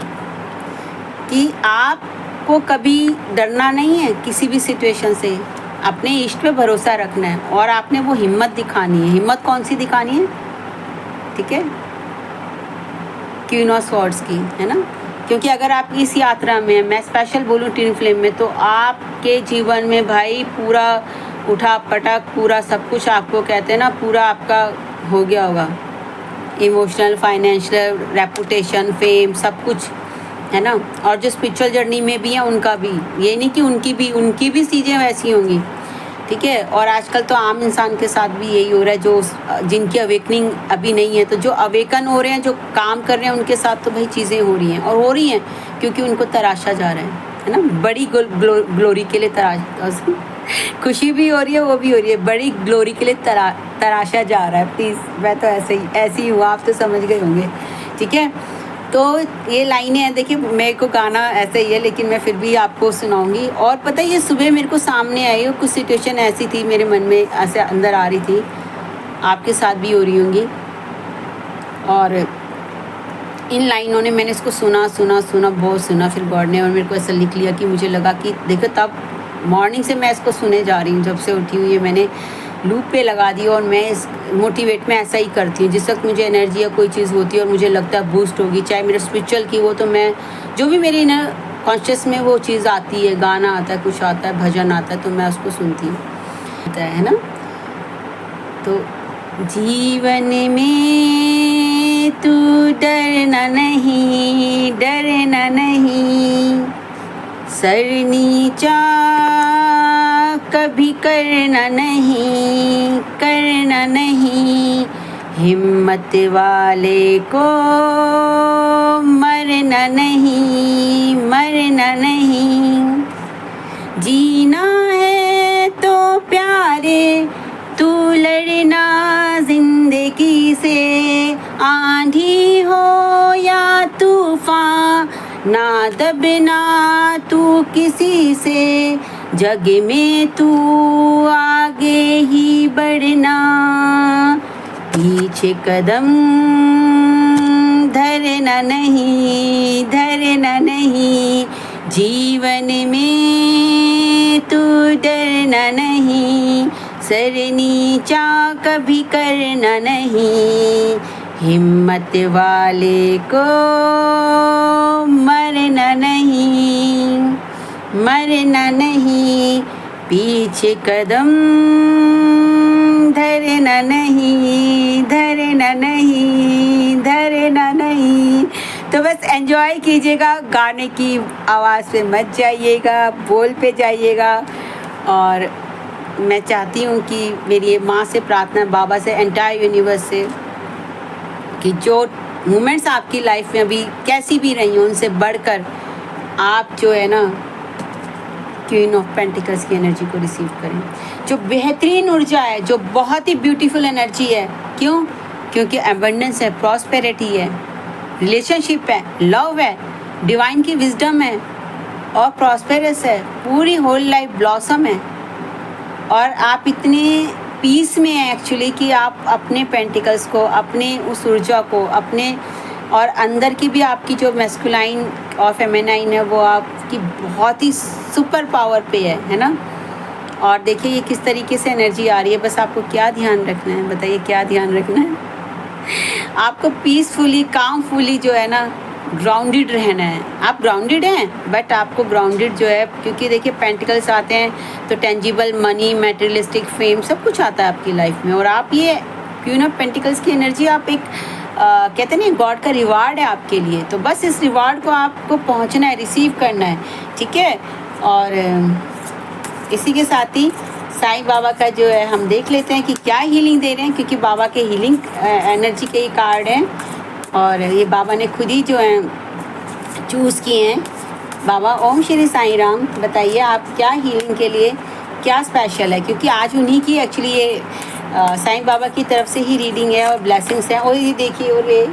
कि आपको कभी डरना नहीं है किसी भी सिचुएशन से, अपने इष्ट पे भरोसा रखना है, और आपने वो हिम्मत दिखानी है। हिम्मत कौन सी दिखानी है, ठीक है, क्वीन ऑफ स्वॉर्ड्स की, है ना। क्योंकि अगर आप इस यात्रा में, मैं स्पेशल बोलूँ ट्विन फ्लेम में, तो आपके जीवन में भाई पूरा उठा पटक, पूरा सब कुछ आपको कहते हैं ना, पूरा आपका हो गया होगा, इमोशनल, फाइनेंशियल, रेपुटेशन, फेम, सब कुछ, है ना। और जो स्पिरिचुअल जर्नी में भी है उनका भी, ये नहीं कि उनकी भी चीज़ें वैसी होंगी, ठीक है। और आजकल तो आम इंसान के साथ भी यही हो रहा है, जो जिनकी अवेकनिंग अभी नहीं है, तो जो अवेकन हो रहे हैं, जो काम कर रहे हैं, उनके साथ तो भाई चीज़ें हो रही हैं, और हो रही हैं क्योंकि उनको तराशा जा रहा है ना, बड़ी ग्लोरी के लिए खुशी भी हो रही है, वो भी हो रही है, बड़ी ग्लोरी के लिए तराशा जा रहा है। प्लीज़, मैं तो ऐसे ही हुआ, आप तो समझ गए होंगे, ठीक है। तो ये लाइनें हैं, देखिए मेरे को गाना ऐसा ही है, लेकिन मैं फिर भी आपको सुनाऊंगी। और पता है ये सुबह मेरे को सामने आई, कुछ सिचुएशन ऐसी थी मेरे मन में, ऐसे अंदर आ रही थी, आपके साथ भी हो रही होंगी। और इन लाइनों ने, मैंने इसको सुना बहुत सुना, फिर गॉड ने और मेरे को ऐसा लिख लिया कि मुझे लगा कि देखो, तब मॉर्निंग से मैं इसको सुने जा रही हूँ, जब से उठी हूँ, ये मैंने लूप पे लगा दी। और मैं इस मोटिवेट में ऐसा ही करती हूँ, जिस वक्त मुझे एनर्जी या कोई चीज़ होती है और मुझे लगता है बूस्ट होगी, चाहे मेरे स्पिरिचुअल की हो, तो मैं जो भी मेरी ना कॉन्शियस में वो चीज़ आती है, गाना आता है, कुछ आता है, भजन आता है, तो मैं उसको सुनती हूँ, है ना। तो जीवन में तू डरना नहीं, सर नीचा कभी करना नहीं, हिम्मत वाले को मरना नहीं, जीना है तो प्यारे तू लड़ना जिंदगी से, आंधी हो या तूफान ना दबना तू किसी से, जग में तू आगे ही बढ़ना, पीछे कदम धरना नहीं, जीवन में तू डरना नहीं, सर नीचा कभी करना नहीं, हिम्मत वाले को मरना नहीं, पीछे कदम धरना नहीं। तो बस एंजॉय कीजिएगा, गाने की आवाज़ पे मत जाइएगा, बोल पे जाइएगा। और मैं चाहती हूँ कि मेरी माँ से प्रार्थना, बाबा से, एंटायर यूनिवर्स से, कि जो मोमेंट्स आपकी लाइफ में अभी कैसी भी रही हो, उनसे बढ़कर आप जो है ना क्वीन ऑफ पेंटिकल्स की एनर्जी को रिसीव करें, जो बेहतरीन ऊर्जा है, जो बहुत ही ब्यूटीफुल एनर्जी है। क्यों? क्योंकि एबंडेंस है, प्रॉस्पेरिटी है, रिलेशनशिप है, लव है, डिवाइन की विजडम है और प्रॉस्पेरस है, पूरी होल लाइफ ब्लॉसम है। और आप इतने पीस में हैं एक्चुअली कि आप अपने पेंटिकल्स को, अपने उस ऊर्जा को, अपने और अंदर की भी आपकी जो मैस्कुलाइन और फेमिनाइन है वो आपकी बहुत ही सुपर पावर पे है ना। और देखिए ये किस तरीके से एनर्जी आ रही है। बस आपको क्या ध्यान रखना है, बताइए क्या ध्यान रखना है? आपको पीसफुली, कामफुली जो है ना ग्राउंडेड रहना है। आप ग्राउंडेड हैं, बट आपको ग्राउंडेड जो है, क्योंकि देखिए पेंटिकल्स आते हैं तो टेंजिबल मनी, मटेरियलिस्टिक फेम सब कुछ आता है आपकी लाइफ में। और आप ये क्वीन ऑफ पेंटिकल्स की एनर्जी आप एक कहते हैं गॉड का रिवार्ड है आपके लिए। तो बस इस रिवार्ड को आपको पहुंचना है, रिसीव करना है, ठीक है। और इसी के साथ ही साईं बाबा का जो है हम देख लेते हैं कि क्या हीलिंग दे रहे हैं, क्योंकि बाबा के हीलिंग एनर्जी के ही कार्ड हैं और ये बाबा ने खुद ही जो है चूज़ किए हैं। बाबा ओम श्री साईं राम, बताइए आप क्या हीलिंग के लिए क्या स्पेशल है, क्योंकि आज उन्हीं की एक्चुअली ये साईं बाबा की तरफ से ही रीडिंग है और ब्लेसिंग्स हैं। और ये देखिए, और ये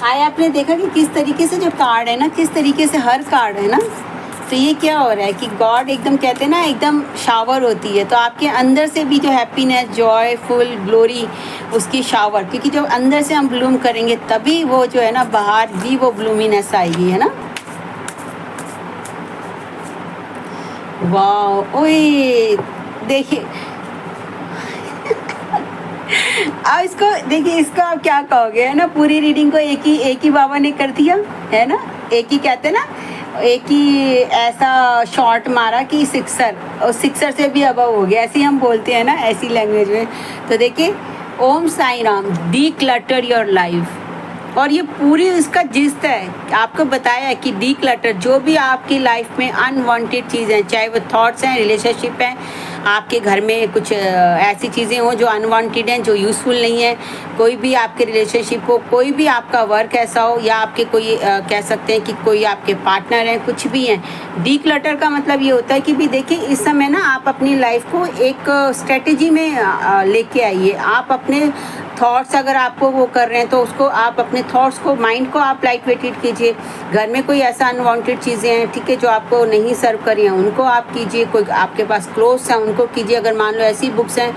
आया आपने देखा कि किस तरीके से जो कार्ड है ना, किस तरीके से हर कार्ड है ना। तो ये क्या हो रहा है कि गॉड एकदम कहते हैं ना एकदम शावर होती है, तो आपके अंदर से भी जो हैप्पीनेस, जॉय, फुल ग्लोरी, उसकी शावर, क्योंकि जब अंदर से हम ब्लूम करेंगे तभी वो जो है ना बाहर भी वो ब्लूमिनेस आएगी, है ना। वाह, ओए देखिए अब इसको देखिए, इसको आप क्या कहोगे, है ना। पूरी रीडिंग को एक ही बाबा ने कर दिया, है ना। एक ही कहते हैं ना, एक ही ऐसा शॉट मारा कि सिक्सर, और सिक्सर से भी अबव हो गया, ऐसे ही हम बोलते हैं ना, ऐसी लैंग्वेज में। तो देखिए, Om Sai Ram, declutter your life. और ये पूरी उसका जिस्त है, आपको बताया है कि डी क्लटर, जो भी आपकी लाइफ में अनवांटेड चीज़ें, चाहे वो थॉट्स हैं, रिलेशनशिप हैं, आपके घर में कुछ ऐसी चीज़ें हो जो अनवांटेड हैं, जो यूज़फुल नहीं है, कोई भी आपके रिलेशनशिप हो, कोई भी आपका वर्क ऐसा हो, या आपके कोई कह सकते हैं कि कोई आपके पार्टनर हैं, कुछ भी हैं। डी क्लटर का मतलब ये होता है कि भी देखिए इस समय ना आप अपनी लाइफ को एक स्ट्रेटजी में लेके आइए। आप अपने थॉट्स अगर आपको वो कर रहे हैं तो उसको आप अपने थॉट्स को, माइंड को आप लाइट वेटेड कीजिए। घर में कोई ऐसा अनवांटेड चीज़ें हैं, ठीक है, जो आपको नहीं सर्व करी हैं, उनको आप कीजिए। कोई आपके पास क्लोथ्स हैं उनको कीजिए। अगर मान लो ऐसी बुक्स हैं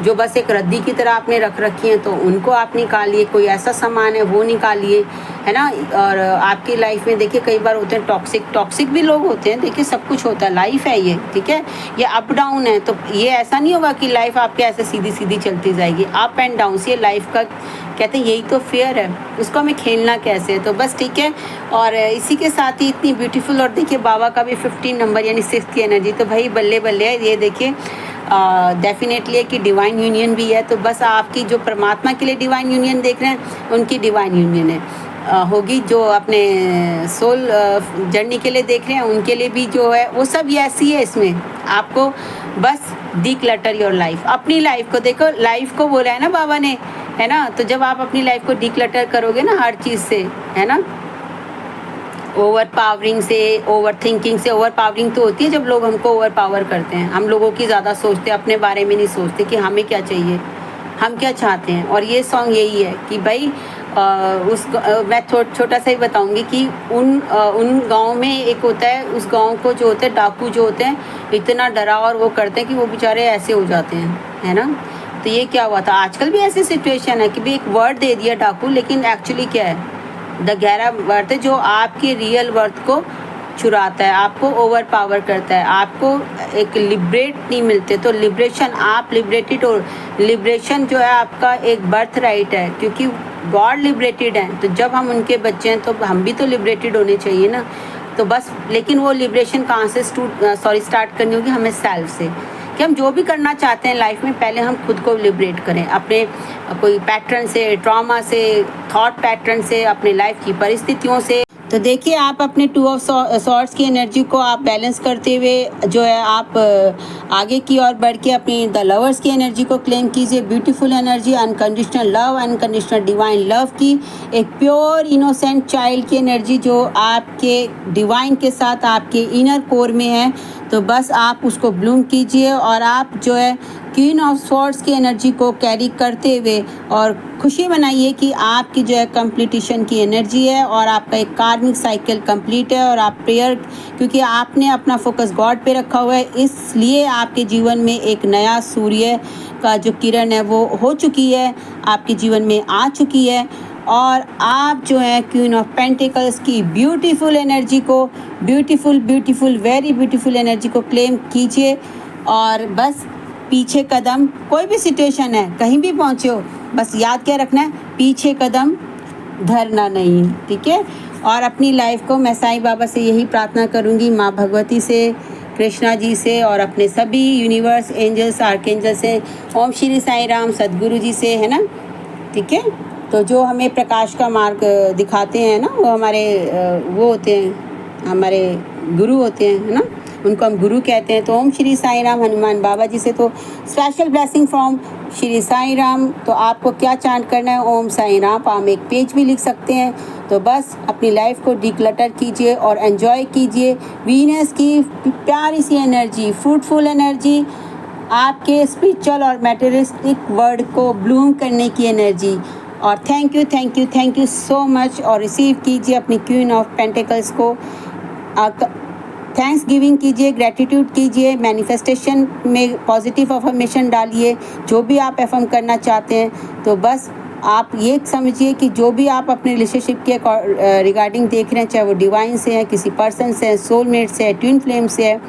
जो बस एक रद्दी की तरह आपने रख रखी हैं तो उनको आप निकालिए। कोई ऐसा सामान है वो निकालिए, है ना। और आपकी लाइफ में देखिए कई बार होते हैं टॉक्सिक भी लोग होते हैं, देखिए सब कुछ होता है, लाइफ है ये, ठीक है। ये अप डाउन है, तो ये ऐसा नहीं होगा कि लाइफ आपके ऐसे सीधी सीधी चलती जाएगी, अप एंड डाउन। ये लाइफ का कहते हैं यही तो फेयर है, उसको हमें खेलना कैसे है। तो बस ठीक है। और इसी के साथ ही इतनी ब्यूटीफुल, और देखिए बाबा का भी 15 नंबर यानी 6 की एनर्जी, तो भाई बल्ले बल्ले है। ये देखिए डेफिनेटली है कि डिवाइन यूनियन भी है। तो बस आपकी जो परमात्मा के लिए डिवाइन यूनियन देख रहे हैं, उनकी डिवाइन यूनियन है होगी। जो अपने सोल जर्नी के लिए देख रहे हैं, उनके लिए भी जो है वो सब ऐसी है। इसमें आपको बस डी क्लटर योर लाइफ, अपनी लाइफ को देखो, लाइफ को बोला है ना बाबा ने, है ना। तो जब आप अपनी लाइफ को डी क्लटर करोगे ना हर चीज़ से, है ना, ओवर पावरिंग से, ओवर थिंकिंग से। ओवर पावरिंग तो होती है जब लोग हमको ओवर पावर करते हैं, हम लोगों की ज़्यादा सोचते हैं, अपने बारे में नहीं सोचते कि हमें क्या चाहिए, हम क्या चाहते हैं। और ये सॉन्ग यही है कि भाई मैं छोटा सा ही बताऊंगी कि उन गांव में एक होता है, उस गांव को जो होता है डाकू जो होते हैं, इतना डरा और वो करते हैं कि वो बेचारे ऐसे हो जाते हैं, है ना। तो ये क्या हुआ था, आजकल भी ऐसी सिचुएशन है कि भाई एक वर्ड दे दिया डाकू, लेकिन एक्चुअली क्या है, द गहरा वर्थ है जो आपके रियल वर्थ को चुराता है, आपको ओवर पावर करता है, आपको एक लिबरेट नहीं मिलते। तो लिबरेशन, आप लिबरेटेड हो, लिबरेशन जो है आपका एक बर्थ राइट है, क्योंकि गॉड लिबरेटेड है। तो जब हम उनके बच्चे हैं तो हम भी तो लिबरेटेड होने चाहिए ना। तो बस, लेकिन वो लिबरेशन कहाँ से स्टार्ट करनी होगी, हमें सेल्फ से, कि हम जो भी करना चाहते हैं लाइफ में पहले हम खुद को लिबरेट करें, अपने कोई पैटर्न से, ट्रॉमा से, थॉट पैटर्न से, अपने लाइफ की परिस्थितियों से। तो देखिए आप अपने टू ऑफ सॉर्ड्स की एनर्जी को आप बैलेंस करते हुए जो है आप आगे की ओर बढ़ के अपनी द लवर्स की एनर्जी को क्लेम कीजिए। Beautiful energy, unconditional love, unconditional divine love की एक प्योर इनोसेंट चाइल्ड की एनर्जी जो आपके डिवाइन के साथ आपके इनर कोर में है। तो बस आप उसको ब्लूम कीजिए और आप जो है क्वीन ऑफ स्वॉर्ड्स की एनर्जी को कैरी करते हुए और खुशी मनाइए कि आपकी जो है कंप्लीटिशन की एनर्जी है और आपका एक कार्मिक साइकिल कंप्लीट है। और आप प्रेयर, क्योंकि आपने अपना फोकस गॉड पे रखा हुआ है, इसलिए आपके जीवन में एक नया सूर्य का जो किरण है वो हो चुकी है, आपके जीवन में आ चुकी है। और आप जो है क्वीन ऑफ पेंटिकल्स की ब्यूटीफुल एनर्जी को, ब्यूटीफुल वेरी ब्यूटीफुल एनर्जी को क्लेम कीजिए। और बस पीछे कदम, कोई भी सिचुएशन है, कहीं भी पहुँचे हो, बस याद क्या रखना है, पीछे कदम धरना नहीं, ठीक है। और अपनी लाइफ को मैं साईं बाबा से यही प्रार्थना करूँगी, माँ भगवती से, कृष्णा जी से और अपने सभी यूनिवर्स, एंजल्स, आर्कएंजल से, ओम श्री साईं राम सद्गुरु जी से, है ना, ठीक है। तो जो हमें प्रकाश का मार्ग दिखाते हैं ना, वो हमारे वो होते हैं, हमारे गुरु होते हैं, है ना, उनको हम गुरु कहते हैं। तो ओम श्री साईं राम हनुमान बाबा जी से तो special blessing from Shri Sai Ram. तो आपको क्या चांट करना है, ओम साईं राम, आप एक पेज भी लिख सकते हैं। तो बस अपनी लाइफ को डिक्लटर कीजिए और एंजॉय कीजिए वीनस की प्यारी सी एनर्जी, फ्रूटफुल एनर्जी, आपके स्पिरिचुअल और मैटेरियलिस्टिक वर्ल्ड को ब्लूम करने की एनर्जी। और थैंक यू सो मच। और रिसीव कीजिए अपनी क्वीन ऑफ पेंटिकल्स को, थैंक्स गिविंग कीजिए, ग्रेटिट्यूड कीजिए, मैनिफेस्टेशन में पॉजिटिव अफर्मेशन डालिए, जो भी आप अफर्म करना चाहते हैं। तो बस आप ये समझिए कि जो भी आप अपने रिलेशनशिप के रिगार्डिंग देख रहे हैं, चाहे वो डिवाइन से है, किसी पर्सन से है, सोलमेट से है, ट्विन फ्लेम से है,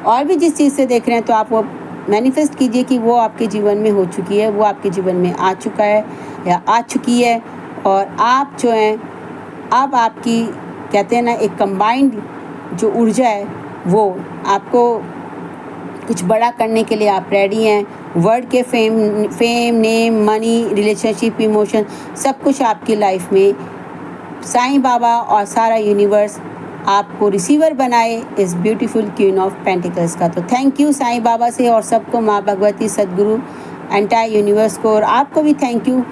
और भी जिस चीज़ से देख रहे हैं, तो आप वो मैनिफेस्ट कीजिए कि वो आपके जीवन में हो चुकी है, वो आपके जीवन में आ चुका है या आ चुकी है। और आप जो हैं, अब आपकी कहते हैं ना, एक कंबाइंड जो ऊर्जा है, वो आपको कुछ बड़ा करने के लिए आप रेडी हैं। वर्ड के fame, name, money, relationship, emotion, सब कुछ आपकी लाइफ में साईं बाबा और सारा यूनिवर्स आपको रिसीवर बनाए इस ब्यूटीफुल क्वीन ऑफ पेंटिकल्स का। तो थैंक यू साईं बाबा से और सबको, माँ भगवती, सद्गुरु, एंटायर यूनिवर्स को, और आपको भी थैंक यू,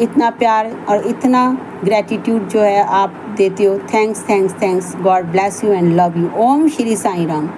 इतना प्यार और इतना ग्रेटिट्यूड जो है आप देते हो। Thanks. God bless you and love you. Om Shri Sai Ram.